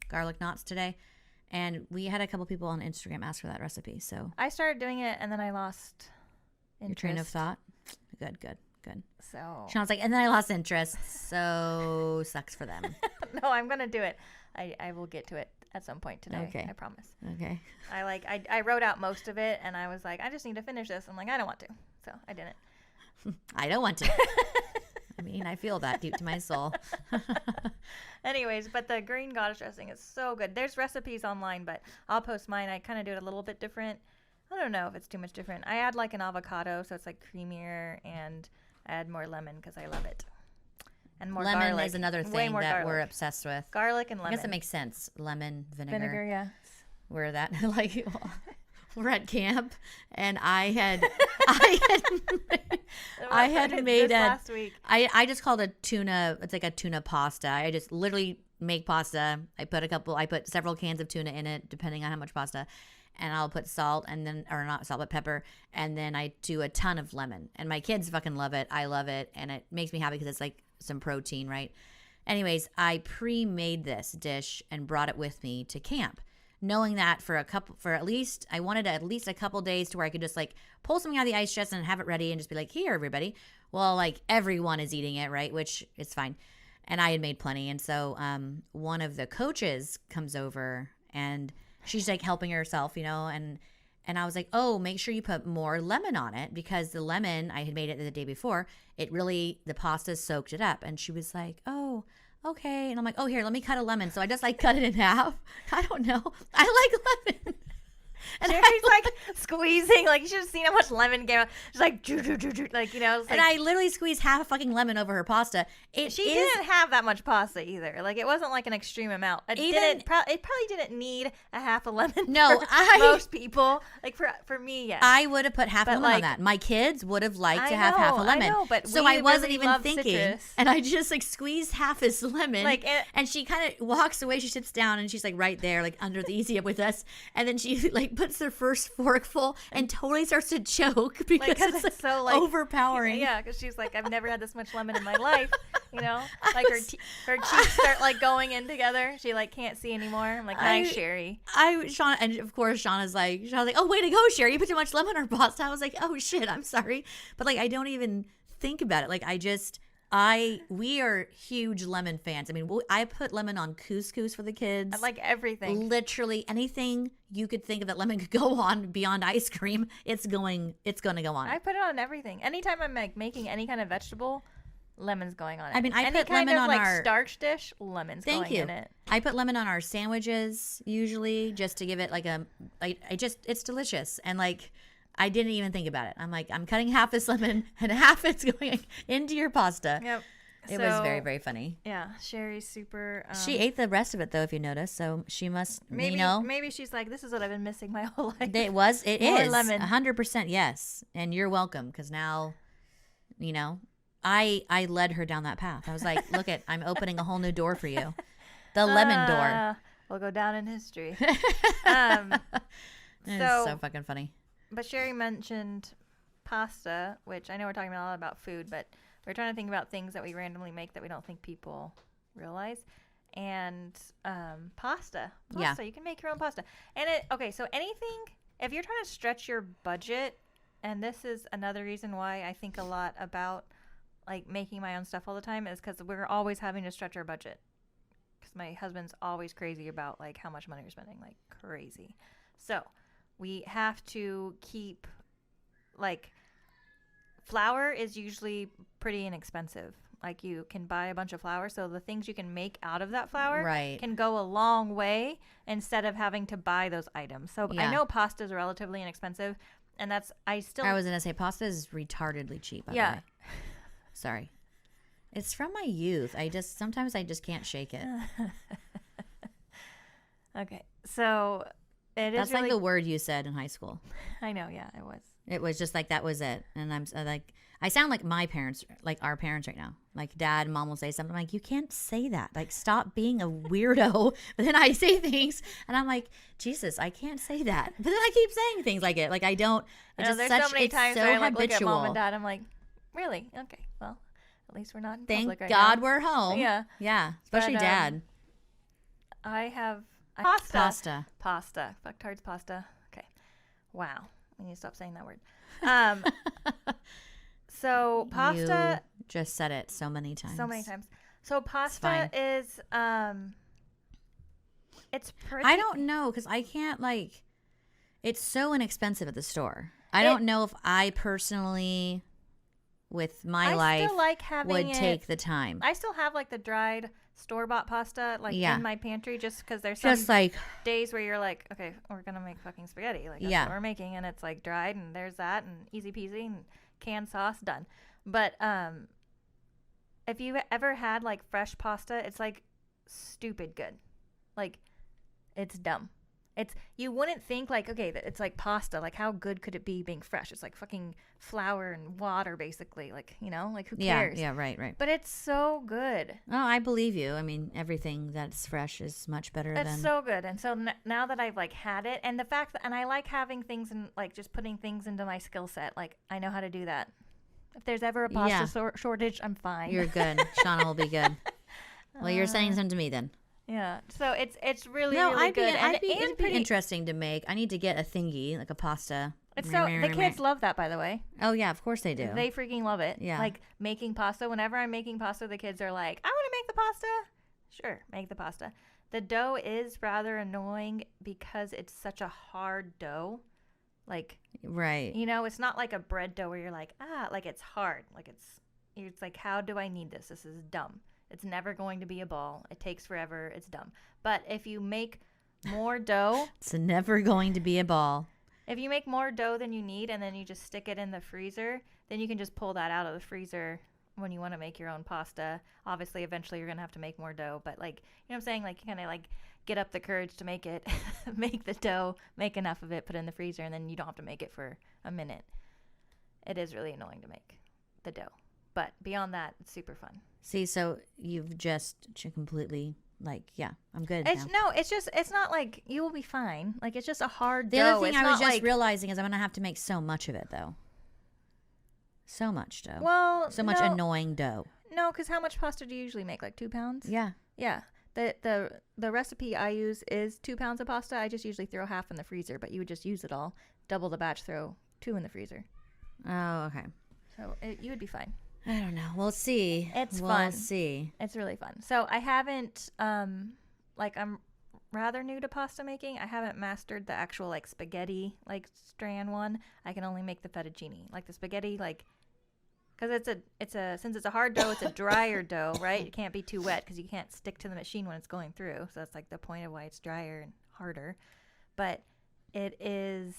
garlic knots today, and we had a couple people on Instagram ask for that recipe, so. I started doing it, and then I lost interest. Your train of thought? Good. So. Shauna's like, and then I lost interest, so sucks for them. No, I'm going to do it. I will get to it at some point today. Okay. I promise. Okay. I wrote out most of it, and I was like, I just need to finish this. I'm like, I don't want to. So I didn't. I don't want to. I mean, I feel that deep to my soul. Anyways, but the green goddess dressing is so good. There's recipes online, but I'll post mine. I kind of do it a little bit different. I don't know if it's too much different. I add like an avocado, so it's like creamier, and I add more lemon because I love it. And more lemon garlic. is another Way thing more that garlic. we're obsessed with. Garlic and lemon. I guess it makes sense. Lemon, vinegar. Vinegar, yeah. We're that, like, we're at camp, and I had made this last week. I just called a tuna. It's like a tuna pasta. I just literally make pasta. I put several cans of tuna in it, depending on how much pasta, and I'll put salt, and then, or not salt, but pepper, and then I do a ton of lemon. And my kids fucking love it. I love it, and it makes me happy because it's like some protein, right? Anyways, I pre-made this dish and brought it with me to camp, knowing that I wanted at least a couple days to where I could just like pull something out of the ice chest and have it ready and just be like, here, everybody. Well, like everyone is eating it, right? Which is fine. And I had made plenty. And so one of the coaches comes over and she's like helping herself, and I was like, oh, make sure you put more lemon on it, because the lemon, I had made it the day before, the pasta soaked it up. And she was like, oh, okay. And I'm like, oh, here, let me cut a lemon. So I just like cut it in half. I don't know. I like lemon. And Sherry's like squeezing, like you should have seen how much lemon came out. She's like, like, and I literally squeezed half a fucking lemon over her pasta. She didn't have that much pasta either. Like it wasn't like an extreme amount. It probably didn't need a half a lemon. No, most people, like for me, yes. I would have put half a lemon on that. My kids would have liked to have half a lemon. I know, but so I wasn't even thinking, citrus. And I just like squeezed half his lemon. And she kind of walks away. She sits down and she's like right there, like under the easy up with us. And then she like puts her first forkful and totally starts to choke because it's so like overpowering. Yeah, because she's like, I've never had this much lemon in my life. Like her cheeks start like going in together. She like can't see anymore. I'm like, nice, Sherry. Shauna, and of course Shauna's like, oh, way to go, Sherry. You put too much lemon on our pasta. I was like, oh shit, I'm sorry. But like, I don't even think about it. Like we are huge lemon fans. I mean, I put lemon on couscous for the kids. I like everything. Literally anything you could think of that lemon could go on beyond ice cream, it's going to go on. I put it on everything. Anytime I'm like making any kind of vegetable, lemon's going on it. I mean, I any put kind lemon of on like our starch dish, lemon's going in it. I put lemon on our sandwiches usually just to give it like it's delicious. And like, I didn't even think about it. I'm like, I'm cutting half this lemon and half it's going into your pasta. Yep. It was very, very funny. Yeah, Sherry's super. She ate the rest of it though, if you notice. So she must, maybe she's like, this is what I've been missing my whole life. It is lemon. 100% yes, and you're welcome, because now, I led her down that path. I was like, look I'm opening a whole new door for you, the lemon door. We'll go down in history. It's so fucking funny. But Sherry mentioned pasta, which I know we're talking a lot about food, but we're trying to think about things that we randomly make that we don't think people realize. And pasta. Yeah. You can make your own pasta. And so anything, if you're trying to stretch your budget, and this is another reason why I think a lot about like making my own stuff all the time, is because we're always having to stretch our budget. Because my husband's always crazy about like how much money we're spending, like crazy. So we have to keep, like, flour is usually pretty inexpensive. Like you can buy a bunch of flour, so the things you can make out of that flour Right. can go a long way instead of having to buy those items. So I Yeah. know pasta is relatively inexpensive, and that's I was gonna say pasta is retardedly cheap. By the way. Sorry, it's from my youth. Sometimes I just can't shake it. Okay, so it is. That's really, like the word you said in high school. I know, yeah, it was. It was just like that was it, and I'm like, I sound like my parents, like our parents right now. Like dad and mom will say something, I'm like, you can't say that. Like, stop being a weirdo. But then I say things, and I'm like, Jesus, I can't say that. But then I keep saying things like it. Like I don't. It's just There's such. so many It's times so where I like, look habitual. at mom and dad. I'm like, really? Okay, well, at least we're not in Thank public right God now. we're home. Yeah. Yeah. Especially But, dad. I have pasta. Fucktards pasta. Okay. Wow. We need to stop saying that word. So pasta. You just said it so many times. So pasta is it's pretty. I don't know because I can't like. It's so inexpensive at the store. I don't know if I personally, with my life, still like having would take the time. I still have like the dried store-bought pasta like Yeah. in my pantry just because there's Just some like days where you're like, okay, we're gonna make fucking spaghetti. Like that's Yeah. what we're making, and it's like dried, and there's that, and easy peasy, and canned sauce done. But if you ever had like fresh pasta, it's like stupid good. Like it's dumb. It's you wouldn't think like, okay, it's like pasta. Like how good could it be being fresh? It's like fucking flour and water basically. Like, you know, like who cares? Yeah, right. But it's so good. Oh, I believe you. I mean, everything that's fresh is much better It's than. so good. And so now that I've like had it, and the fact that, and I like having things and like just putting things into my skill set. Like I know how to do that. If there's ever a pasta shortage, I'm fine. You're good. Shauna will be good. Well, you're sending some to me then. Yeah. So it's really No, really I'd be, good. it'd be interesting to make. I need to get a thingy like a pasta. It's so the kids love that, by the way. Oh yeah, of course they do. They freaking love it. Yeah. Like making pasta. Whenever I'm making pasta, the kids are like, "I want to make the pasta." Sure, make the pasta. The dough is rather annoying because it's such a hard dough. Like, right. you know, it's not like a bread dough where you're like, like it's hard. Like it's like, how do I need this? This is dumb. It's never going to be a ball. It takes forever. It's dumb. But if you make more dough, it's never going to be a ball. if you make more dough than you need and then you just stick it in the freezer, then you can just pull that out of the freezer when you want to make your own pasta. Obviously, eventually you're going to have to make more dough, but like, you know what I'm saying? Like, you kind of like get up the courage to make it, make the dough, make enough of it, put it in the freezer, and then you don't have to make it for a minute. It is really annoying to make the dough. But beyond that, it's super fun. See, so you've just completely like, yeah, I'm good It's now. it's not like you will be fine. Like it's just a hard The dough. other thing It's I was not just like, realizing is I'm gonna have to make so much of it though. So much dough. well, So much annoying dough. No, because how much pasta do you usually make? Like 2 pounds? Yeah. Yeah. The recipe I use is 2 pounds of pasta. I just usually throw half in the freezer, but you would just use it all. Double the batch, throw 2 in the freezer. Oh, okay. So you would be fine. I don't know. We'll see. It's we'll fun. See. It's really fun. So I haven't, like I'm rather new to pasta making. I haven't mastered the actual like spaghetti like strand one. I can only make the fettuccine. Like the spaghetti, like, because since it's a hard dough, it's a drier dough, right? It can't be too wet because you can't stick to the machine when it's going through. So that's like the point of why it's drier and harder. But it is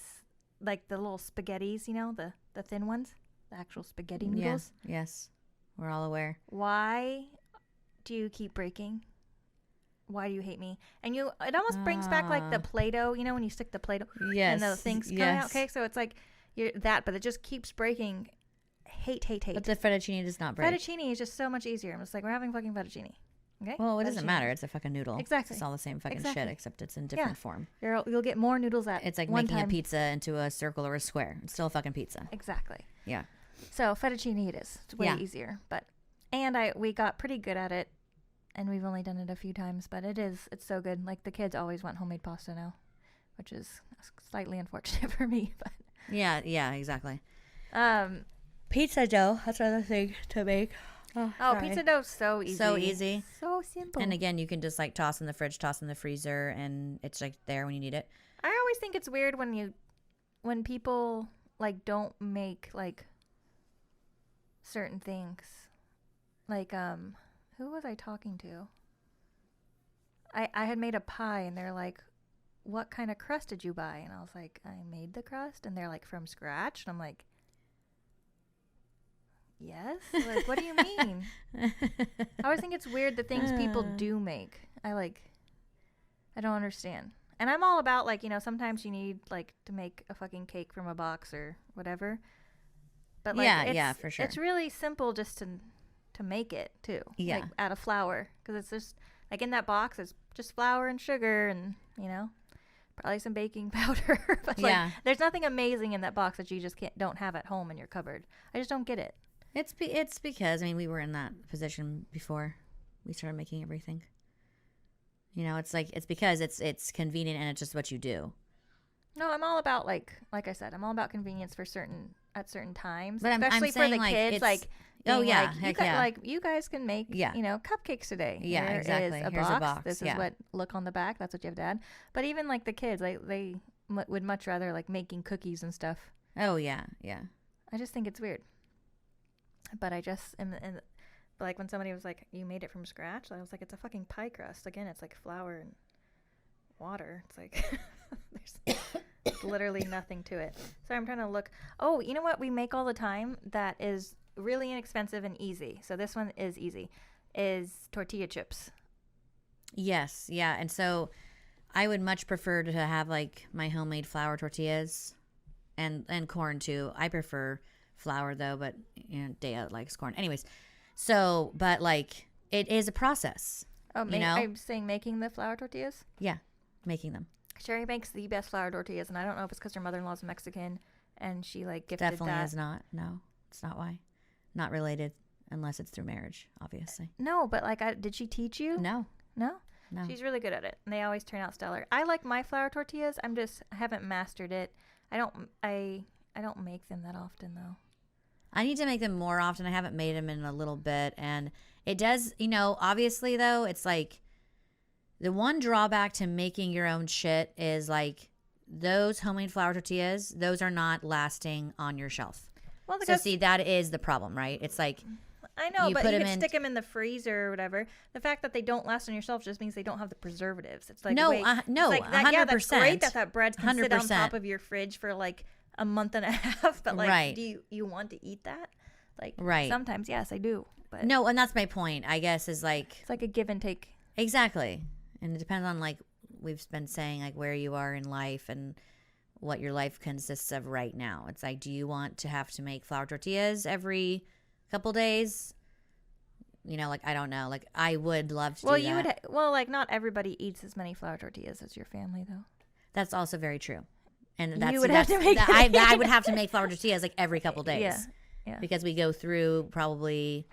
like the little spaghettis, you know, the thin ones. The actual spaghetti noodles. Yeah. Yes. We're all aware. Why do you keep breaking? Why do you hate me? And it almost brings back like the Play-Doh, you know, when you stick the Play-Doh Yes. and the things come out. Okay, so it's like but it just keeps breaking. Hate. But the fettuccine does not break. Fettuccine is just so much easier. I'm just like, we're having fucking fettuccine. Okay. Well, it doesn't Fettuccine. matter. It's a fucking noodle. Exactly. It's all the same fucking Exactly. shit, except it's in different form. You'll get more noodles at It's like one making time. a pizza into a circle or a square. It's still a fucking pizza. Exactly. Yeah. So fettuccine it is. It's way easier. We got pretty good at it, and we've only done it a few times, but it's so good. Like the kids always want homemade pasta now, which is slightly unfortunate for me. But Yeah, exactly. Pizza dough, that's another thing to make. Oh, pizza dough's so easy. So easy. So simple. And again, you can just like toss in the fridge, toss in the freezer, and it's like there when you need it. I always think it's weird when people like don't make like certain things like, who was I talking to? I had made a pie, and they're like, what kind of crust did you buy? And I was like, I made the crust. And they're like, from scratch? And I'm like, yes? Like, what do you mean? I always think it's weird the things people do make. I don't understand. And I'm all about, like, sometimes you need, like, to make a fucking cake from a box or whatever. But, like, yeah, for sure. It's really simple just to make it, too. Yeah. Like, out of flour. Because it's just, like, in that box, it's just flour and sugar and, probably some baking powder. But, like, there's nothing amazing in that box that you just don't have at home in your cupboard. I just don't get it. It's because, we were in that position before we started making everything. It's like, it's because it's convenient and it's just what you do. No, I'm all about, like I said, I'm all about convenience at certain times. But especially I'm for saying, the like, kids, like, oh yeah, like, heck yeah. Like, you guys can make, cupcakes today. Yeah, Here exactly. Is Here's a box. This is what, look on the back. That's what you have to add. But even, like, the kids, they would much rather, like, making cookies and stuff. Oh, yeah, yeah. I just think it's weird. But I just like, when somebody was like, you made it from scratch, I was like, it's a fucking pie crust. Again, it's like flour and water. It's like, there's literally nothing to it. So I'm trying to look. Oh, you know what we make all the time that is really inexpensive and easy? So this one is easy, is tortilla chips. Yes, yeah. And so I would much prefer to have, like, my homemade flour tortillas and corn too. I prefer flour though, but Dea likes corn. Anyways, so, but, like, it is a process. Oh, I'm saying making the flour tortillas? Yeah, making them. Sherry makes the best flour tortillas, and I don't know if it's because her mother-in-law's Mexican and she, like, gifted Definitely that. is not. No, it's not why. Not related unless it's through marriage, obviously. No, but, like, did she teach you? No. No? No. She's really good at it, and they always turn out stellar. I like my flour tortillas. I haven't mastered it. I don't make them that often, though. I need to make them more often. I haven't made them in a little bit, and it does, obviously, though, it's like the one drawback to making your own shit is, like, those homemade flour tortillas, those are not lasting on your shelf. Well, so see, that is the problem, right? It's like, I know, but you can stick them in the freezer or whatever. The fact that they don't last on your shelf just means they don't have the preservatives. It's like, no, no, like 100%. Yeah, that's great that bread can 100%. sit on top of your fridge for, like, a month and a half. But, like, right. do you want to eat that? Like, right. Sometimes, yes, I do. But no, and that's my point, I guess, is, like, it's like a give and take. Exactly. And it depends on, like, we've been saying, like, where you are in life and what your life consists of right now. It's like, do you want to have to make flour tortillas every couple days? Like, I don't know. Like, I would love to do that. Like, not everybody eats as many flour tortillas as your family, though. That's also very true. And you would have to make I would have to make flour tortillas, like, every couple days. Yeah. Because we go through probably,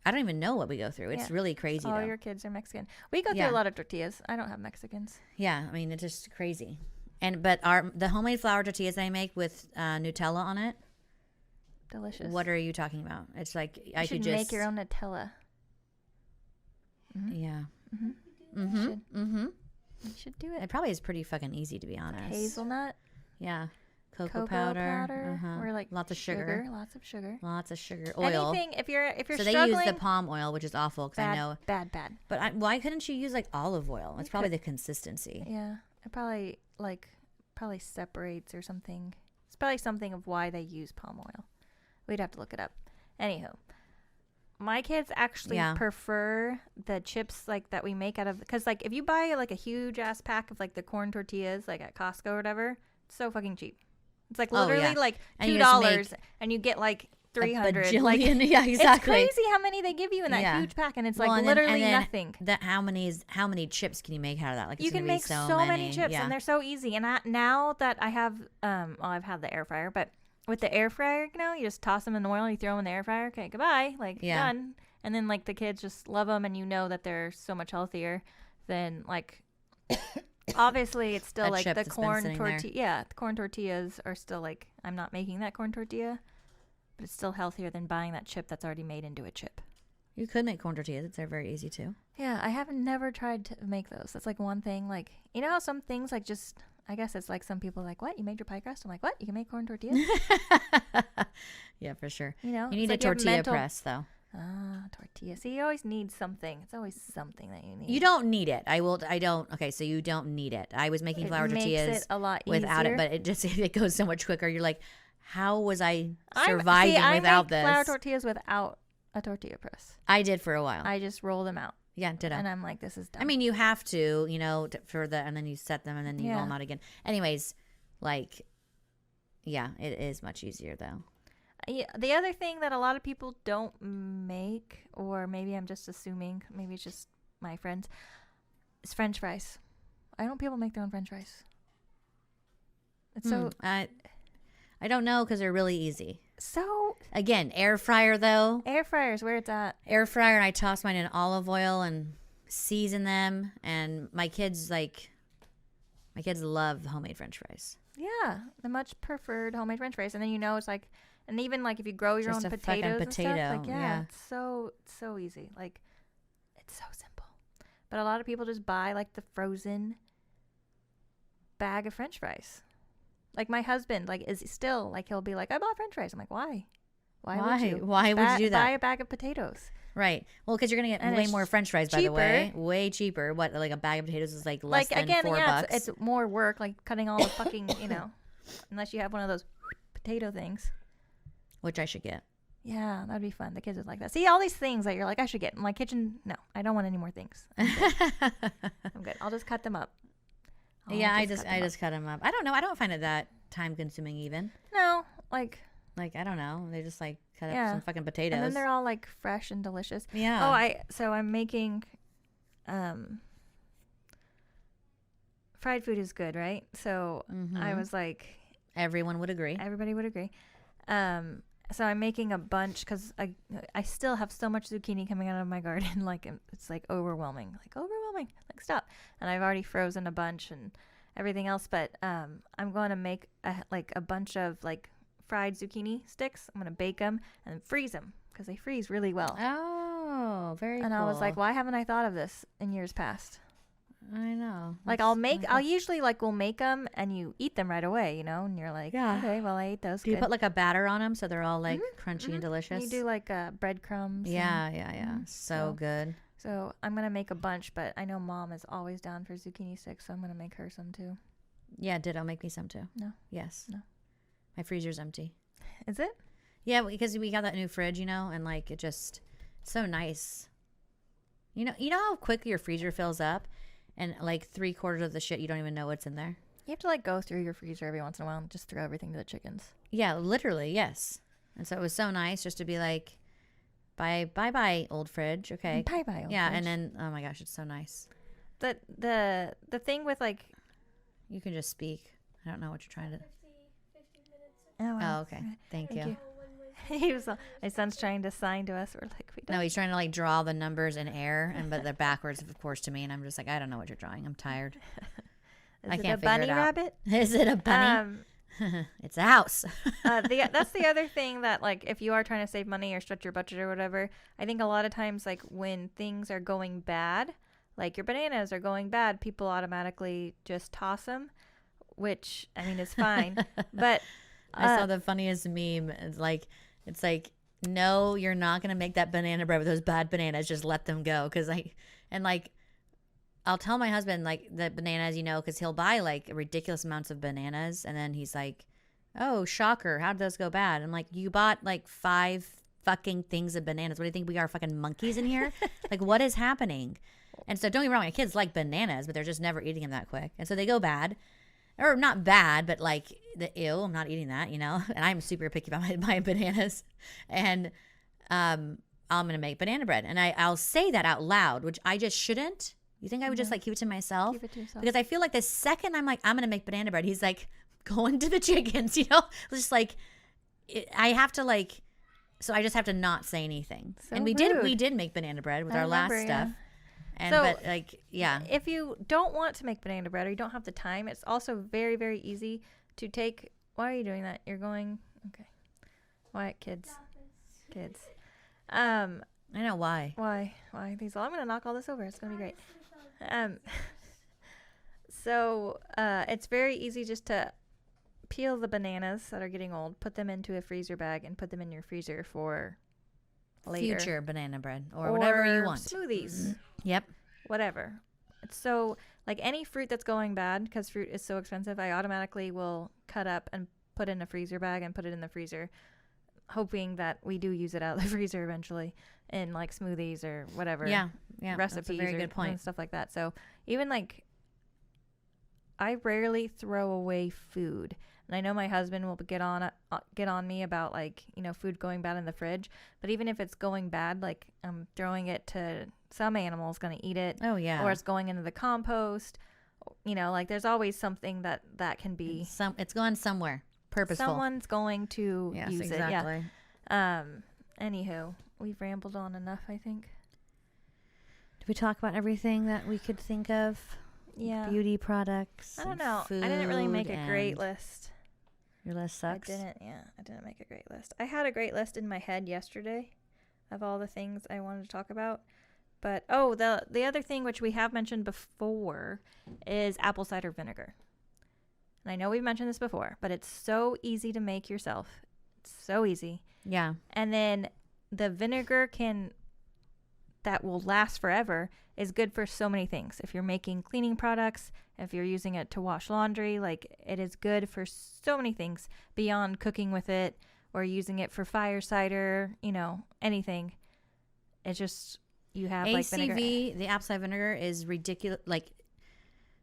I don't even know what we go through. It's really crazy, All though. your kids are Mexican. We go through a lot of tortillas. I don't have Mexicans. Yeah, it's just crazy. But the homemade flour tortillas I make with Nutella on it, delicious. What are you talking about? It's like you should make your own Nutella. Mm-hmm. Yeah. Mm-hmm. You should do it. It probably is pretty fucking easy, to be honest. Hazelnut. Yeah. Cocoa powder. Or, like, lots of sugar. Lots of sugar. Lots of sugar. Oil. Anything if you're so struggling. They use the palm oil, which is awful because I know. Bad. But why couldn't you use, like, olive oil? It's probably the consistency. Yeah. It probably separates or something. It's probably something of why they use palm oil. We'd have to look it up. Anywho, my kids actually prefer the chips, like, that we make out of, because, like, if you buy, like, a huge ass pack of, like, the corn tortillas, like, at Costco or whatever, it's so fucking cheap. It's like literally like $2 and you get, like, 300. Like, yeah, exactly. It's crazy how many they give you in that huge pack, and it's like literally nothing. How many chips can you make out of that? Like, you can make so many chips, and they're so easy. And now that I have, I've had the air fryer, but with the air fryer, you just toss them in the oil, you throw them in the air fryer. Okay, goodbye, like, done. And then, like, the kids just love them, and that they're so much healthier than, like. Obviously, it's still like the corn tortilla. Yeah, the corn tortillas are still, like, I'm not making that corn tortilla, but it's still healthier than buying that chip that's already made into a chip. You could make corn tortillas. They're very easy too. Yeah, I have never tried to make those. That's, like, one thing. Like, how some things, like, just, I guess it's like some people are like, what? You made your pie crust? I'm like, what? You can make corn tortillas? Yeah, for sure. You need a tortilla press, though. Tortilla. See, you always need something. It's always something that you need. You don't need it. I don't. Okay, so you don't need it. I was making flour tortillas makes it a lot without easier. it, but it goes so much quicker. You're like, how was I I surviving without make this? flour tortillas without a tortilla press. I did for a while. I just roll them out. Yeah, ditto. And I'm like, this is dumb. I mean, you have to, for the, and then you set them and then you roll them out again. Anyways, like, yeah, it is much easier though. Yeah, the other thing that a lot of people don't make, or maybe I'm just assuming, maybe it's just my friends, is French fries. I don't people make their own French fries. It's so I don't know because they're really easy. So again, air fryer though. Air fryers, where it's at. Air fryer, and I toss mine in olive oil and season them. And my kids love homemade French fries. Yeah, the much preferred homemade French fries, and then it's like, and even like if you grow your Just own a potatoes fucking and stuff, potato, like yeah. it's so easy. Like it's so simple. But a lot of people just buy like the frozen bag of French fries. Like my husband, like is still like he'll be like, I bought French fries. I'm like, why? Why would you? Why would you do that? Buy a bag of potatoes. Right. Well, because you're gonna get And way it's more French fries, by the way. Way cheaper. What, like a bag of potatoes is like less than $4. It's more work, like cutting all the fucking, unless you have one of those potato things. Which I should get. Yeah, that'd be fun. The kids would like that. See, all these things that you're like, I should get in my kitchen. No, I don't want any more things. I'm good. I'll just cut them up. I just cut them up. I don't know. I don't find it that time consuming even. No, like I don't know. They just like cut up some fucking potatoes. And then they're all like fresh and delicious. Yeah. So I'm making fried food is good, right? So I was like, everyone would agree. Everybody would agree. So I'm making a bunch because I still have so much zucchini coming out of my garden. Like it's like overwhelming. Like stop. And I've already frozen a bunch and everything else. But I'm going to make a bunch of like fried zucchini sticks. I'm going to bake them and freeze them because they freeze really well. Oh, very cool. And I was like, why haven't I thought of this in years past? I know. Like I'll usually like we'll make them and you eat them right away, and you're like, okay, well I ate those. Do you put like a batter on them so they're all like crunchy and delicious? You do like breadcrumbs. Yeah. So good. So I'm gonna make a bunch, but I know Mom is always down for zucchini sticks, so I'm gonna make her some too. Yeah, ditto. Make me some too. No. Yes. No. My freezer's empty. Is it? Yeah, because we got that new fridge, and like it just so nice. You know how quick your freezer fills up. And like 3/4 of the shit, you don't even know what's in there. You have to like go through your freezer every once in a while and just throw everything to the chickens. Yeah, literally, yes. And so it was so nice just to be like, bye, old fridge. Okay. Bye, old fridge. Yeah, and then, oh my gosh, it's so nice. The thing with like... You can just speak. I don't know what you're trying to... 50 minutes. Oh, okay. Thank you. My son's trying to sign to us. We're like, we don't. No, he's trying to like draw the numbers in air, but they're backwards, of course, to me. And I'm just like, I don't know what you're drawing. I'm tired. I can't figure it out. Rabbit? Is it a bunny? It's a house. That's the other thing that like if you are trying to save money or stretch your budget or whatever, I think a lot of times like when things are going bad, like your bananas are going bad, people automatically just toss them, which I mean is fine. But I saw the funniest meme. It's like, no, you're not going to make that banana bread with those bad bananas. Just let them go. I'll tell my husband, like, the bananas, because he'll buy, like, ridiculous amounts of bananas. And then he's like, oh, shocker. How did those go bad? I'm like, you bought, like, 5 fucking things of bananas. What do you think? We are fucking monkeys in here? Like, what is happening? And so don't get me wrong. My kids like bananas, but they're just never eating them that quick. And so they go bad. Or not bad, but like ew, I'm not eating that, And I'm super picky about my bananas. And I'm going to make banana bread. And I'll say that out loud, which I just shouldn't. You think I would just like keep it to myself? Keep it to yourself. Because I feel like the second I'm like, I'm going to make banana bread, he's like, going to the chickens, Just like, I have to like, so I just have to not say anything. So and we rude. did make banana bread with I our last remember, stuff. yeah. And So, but like, yeah. If you don't want to make banana bread or you don't have the time, it's also very, very easy to take. Why are you doing that? You're going. Okay. Why, kids? I know why. Why? These. I'm gonna knock all this over. It's gonna be great. So it's very easy just to peel the bananas that are getting old, put them into a freezer bag, and put them in your freezer for later. Future banana bread or whatever you want. Smoothies. Yep. Whatever. It's so, like, any fruit that's going bad, because fruit is so expensive, I automatically will cut up and put in a freezer bag and put it in the freezer, hoping that we do use it out of the freezer eventually in, like, smoothies or whatever. Yeah. Recipes That's a very or good point. and stuff like that. So even, like, I rarely throw away food. And I know my husband will get on me about, like, you know, food going bad in the fridge. But even if it's going bad, like, I'm throwing it to some animal's going to eat it. Oh, yeah. Or it's going into the compost. You know, like, there's always something that can be. It's going somewhere. Purposeful. Someone's going to use exactly. it. Yeah. Anywho, we've rambled on enough, I think. Did we talk about everything that we could think of? Yeah. Beauty products. I don't know. I didn't really make a great list. Your list sucks. I didn't make a great list. I had a great list in my head yesterday of all the things I wanted to talk about. But, the other thing, which we have mentioned before, is apple cider vinegar. And I know we've mentioned this before, but it's so easy to make yourself. It's so easy. Yeah. And then the vinegar that will last forever is good for so many things. If you're making cleaning products, if you're using it to wash laundry, like, it is good for so many things beyond cooking with it or using it for fire cider, you know, anything. It's just, you have like vinegar. ACV, the apple cider vinegar, is ridiculous. Like,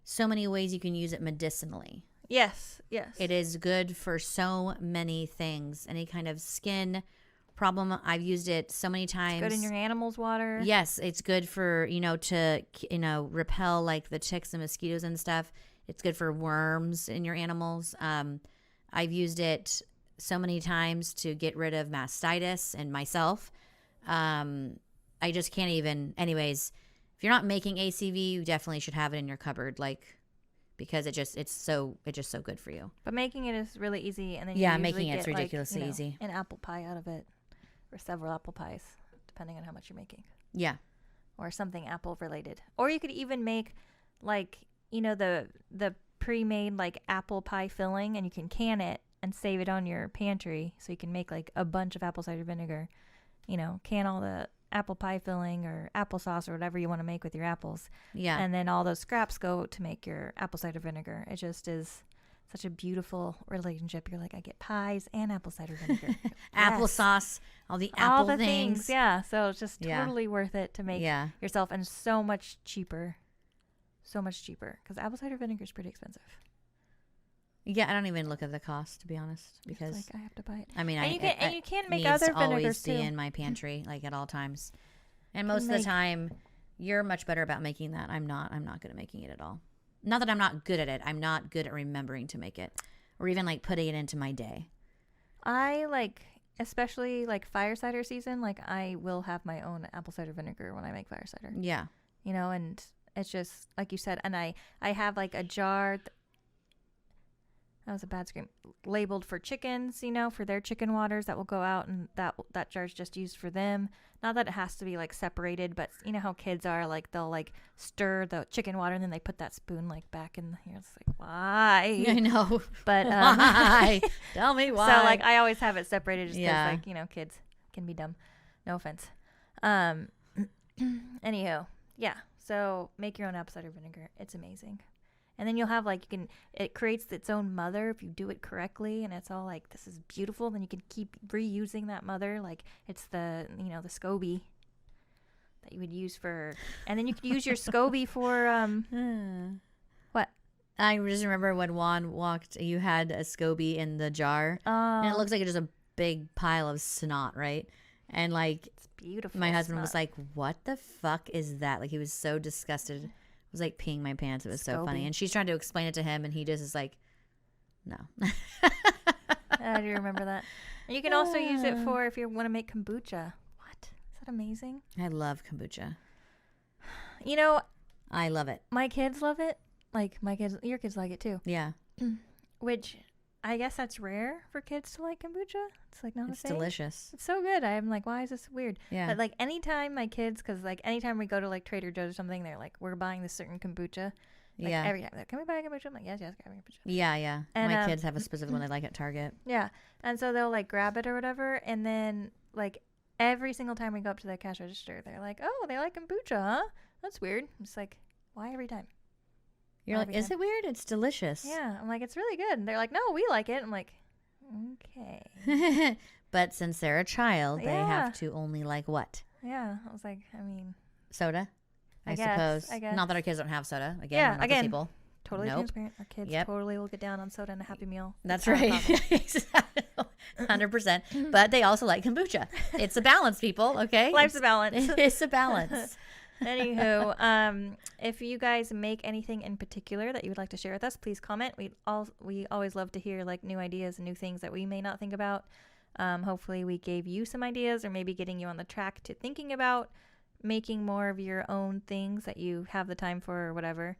so many ways you can use it medicinally. Yes. It is good for so many things. Any kind of skin problem. I've used it so many times. It's good in your animal's water. Yes, it's good for, to, repel, like, the ticks and mosquitoes and stuff. It's good for worms in your animals. I've used it so many times to get rid of mastitis and myself. I just can't even. Anyways, if you're not making ACV, you definitely should have it in your cupboard, like, because it's just so good for you. But making it is really easy, and then making it's get, ridiculously like, easy. An apple pie out of it, or several apple pies, depending on how much you're making. Yeah. Or something apple related. Or you could even make, like, the pre-made, like, apple pie filling, and you can can it and save it on your pantry, so you can make, like, a bunch of apple cider vinegar. Can all the apple pie filling or applesauce or whatever you want to make with your apples. Yeah. And then all those scraps go to make your apple cider vinegar. It just is such a beautiful relationship. You're like, I get pies and apple cider vinegar. Applesauce, all the apple things. Yeah. So it's just totally worth it to make yourself, and so much cheaper. So much cheaper, because apple cider vinegar is pretty expensive. Yeah, I don't even look at the cost, to be honest, because it's like, I have to buy it. I mean, and you can make other vinegars always too. Be in my pantry, like, at all times, and most of the time, you're much better about making that. I'm not good at making it at all. Not that I'm not good at it. I'm not good at remembering to make it, or even, like, putting it into my day. I like, especially, like, fire cider season. Like, I will have my own apple cider vinegar when I make fire cider. Yeah, and it's just like you said. And I have, like, a jar. That was a bad scream. Labeled for chickens, for their chicken waters that will go out, and that jar's just used for them. Not that it has to be, like, separated, but you know how kids are, like, they'll, like, stir the chicken water and then they put that spoon, like, back in here. It's like, why? I know, but why? Tell me why. So, like, I always have it separated just because, like, kids can be dumb. No offense. Anywho, yeah. So make your own apple cider vinegar. It's amazing. And then you'll have, like, it creates its own mother if you do it correctly, and it's all like, this is beautiful. Then you can keep reusing that mother. Like, it's the SCOBY that you would use for, and then you could use your SCOBY for, what? I just remember when Juan walked, you had a SCOBY in the jar, and it looks like it's just a big pile of snot, right? And, like, it's beautiful. My husband was like, what the fuck is that? Like, he was so disgusted. I was, like, peeing my pants. It was so funny. And she's trying to explain it to him, and he just is like, no. I do remember that. And you can also use it for if you want to make kombucha. What? Is that amazing? I love kombucha. I love it. My kids love it. Like, your kids like it too. Yeah. Which, I guess that's rare for kids to like kombucha. It's, like, not a thing. It's delicious. It's so good. I'm like, why is this weird? Yeah. But, like, anytime my kids, because, like, anytime we go to, like, Trader Joe's or something, they're like, we're buying this certain kombucha. Like, every time. Like, can we buy a kombucha? I'm like, yes, grab a kombucha. Yeah. And, my kids have a specific one they like at Target. Yeah. And so they'll, like, grab it or whatever. And then, like, every single time we go up to the cash register, they're like, "Oh, they like kombucha, huh? That's weird." I'm just like, why every time? You're Why like, every is time? it weird? It's delicious. Yeah, I'm like, it's really good. And they're like, no, we like it. I'm like, okay. But since they're a child, they Yeah. have to only like what? Yeah, I was like, I mean, Soda? I suppose. guess. Not that our kids don't have soda. Again, Yeah, we're not those again. people. Totally Nope. transparent. Our kids Yep. totally will get down on soda and a Happy Meal. That's It's not a right. problem. 100%. But they also like kombucha. It's a balance, people. Okay. Life's a balance. It's a balance. Anywho, if you guys make anything in particular that you would like to share with us, please comment. We always love to hear like new ideas and new things that we may not think about. Hopefully we gave you some ideas, or maybe getting you on the track to thinking about making more of your own things that you have the time for or whatever.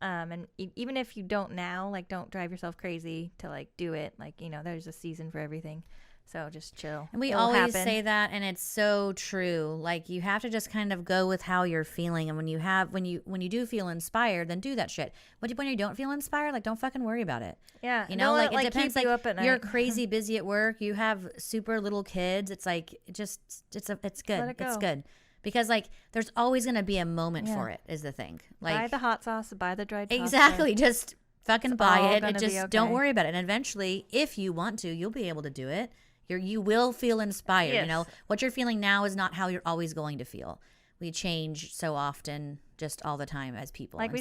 And even if you don't now, like, don't drive yourself crazy to like do it. Like, you know, there's a season for everything. So just chill. And we It'll always happen. say that, and it's so true. Like, you have to just kind of go with how you're feeling, and when you do feel inspired, then do that shit. When you don't feel inspired, like, don't fucking worry about it. Yeah. You know, don't like, let, it depends. keep you Like, up at night. you're crazy busy at work. You have super little kids. It's like, it's good. let it It's go. good because like there's always gonna be a moment Yeah. for it. Is the thing. Buy Like, the hot sauce, buy the dried pasta. exactly. Just fucking It's buy all it. gonna And be just don't okay. worry about it. And eventually, if you want to, you'll be able to do it. You will feel inspired. You know, Yes. what you're feeling now is not how you're always going to feel. We change so often, just all the time as people. Like And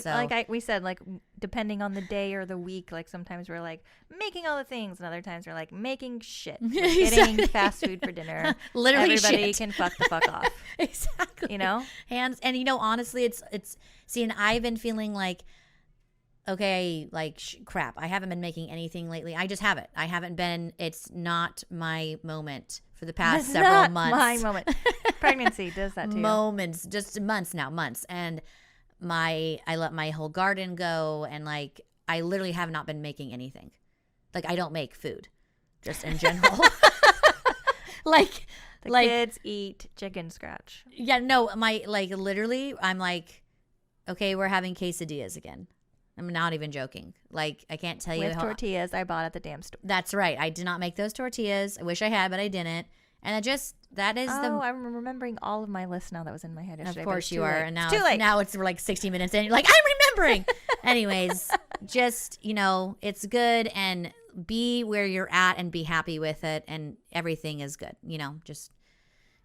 we said, like, depending on the day or the week, like sometimes we're like making all the things, and other times we're like making shit, like getting fast food for dinner. Literally everybody shit. can fuck the fuck off. Exactly. You know? And you know, honestly, it's see, and I've been feeling like, okay, like crap. I haven't been making anything lately. I just haven't. I haven't been. It's not my moment for the past It's several not months. my moment. Pregnancy does that too. Moments, just months now, months. And I let my whole garden go, and like I literally have not been making anything. Like, I don't make food, just in general. like The like kids eat chicken scratch. yeah, no, my like literally, I'm like, okay, we're having quesadillas again. I'm not even joking. Like, I can't tell you With how. tortillas I bought at the damn store. That's right. I did not make those tortillas. I wish I had, but I didn't. And that is Oh, I'm remembering all of my list now that was in my head yesterday. Of but course it's you too are. late. And It's now too late. now it's like 60 minutes in. You're like, I'm remembering. Anyways, just, you know, it's good, and be where you're at and be happy with it, and everything is good. You know, just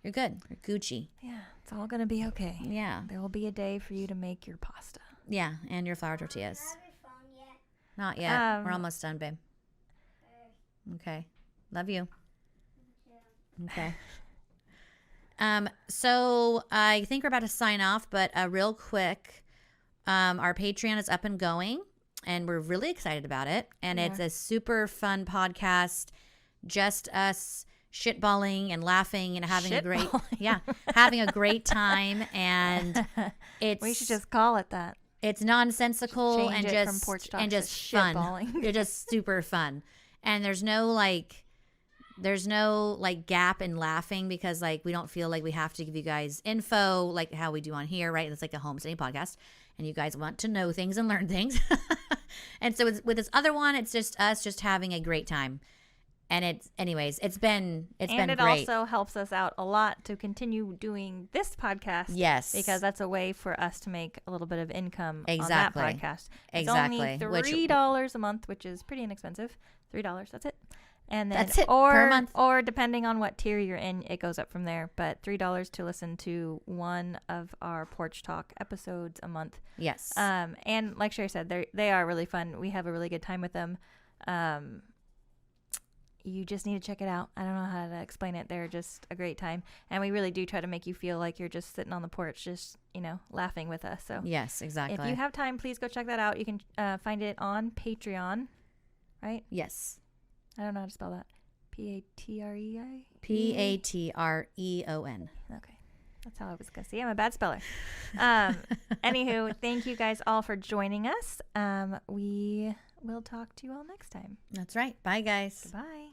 you're good. You're Gucci. Yeah, it's all gonna be okay. Yeah. There will be a day for you to make your pasta. Yeah. And your flour tortillas. Have your phone yet? Not yet. We're Um, almost done, babe. Okay. Love you. Okay. So I think we're about to sign off, but real quick, our Patreon is up and going, and we're really excited about it. And Yeah. it's a super fun podcast, just us shitballing and laughing and having having a great time. And it's We should just call it that. it's nonsensical Change and it just from porch talk and to just fun. shitballing. They're just super fun. And there's no gap in laughing, because like we don't feel like we have to give you guys info like how we do on here, right? It's like a homesteading podcast, and you guys want to know things and learn things. And so with this other one, it's just us just having a great time. And it's been And it great. also helps us out a lot to continue doing this podcast. Yes. Because that's a way for us to make a little bit of income Exactly. on that podcast. It's Exactly. only Which- $3 a month, which is pretty inexpensive. $3, that's it. And then That's it, per month. Or depending on what tier you're in, it goes up from there. But $3 to listen to one of our Porch Talk episodes a month. Yes. And like Sherry said, they are really fun. We have a really good time with them. You just need to check it out. I don't know how to explain it. They're just a great time. And we really do try to make you feel like you're just sitting on the porch, just, you know, laughing with us. So Yes, exactly. if you have time, please go check that out. You can find it on Patreon, right? Yes. I don't know how to spell that. P-A-T-R-E-I? Patreon. Okay. That's how I was going to say. I'm a bad speller. Anywho, thank you guys all for joining us. We will talk to you all next time. That's right. Bye, guys. Goodbye.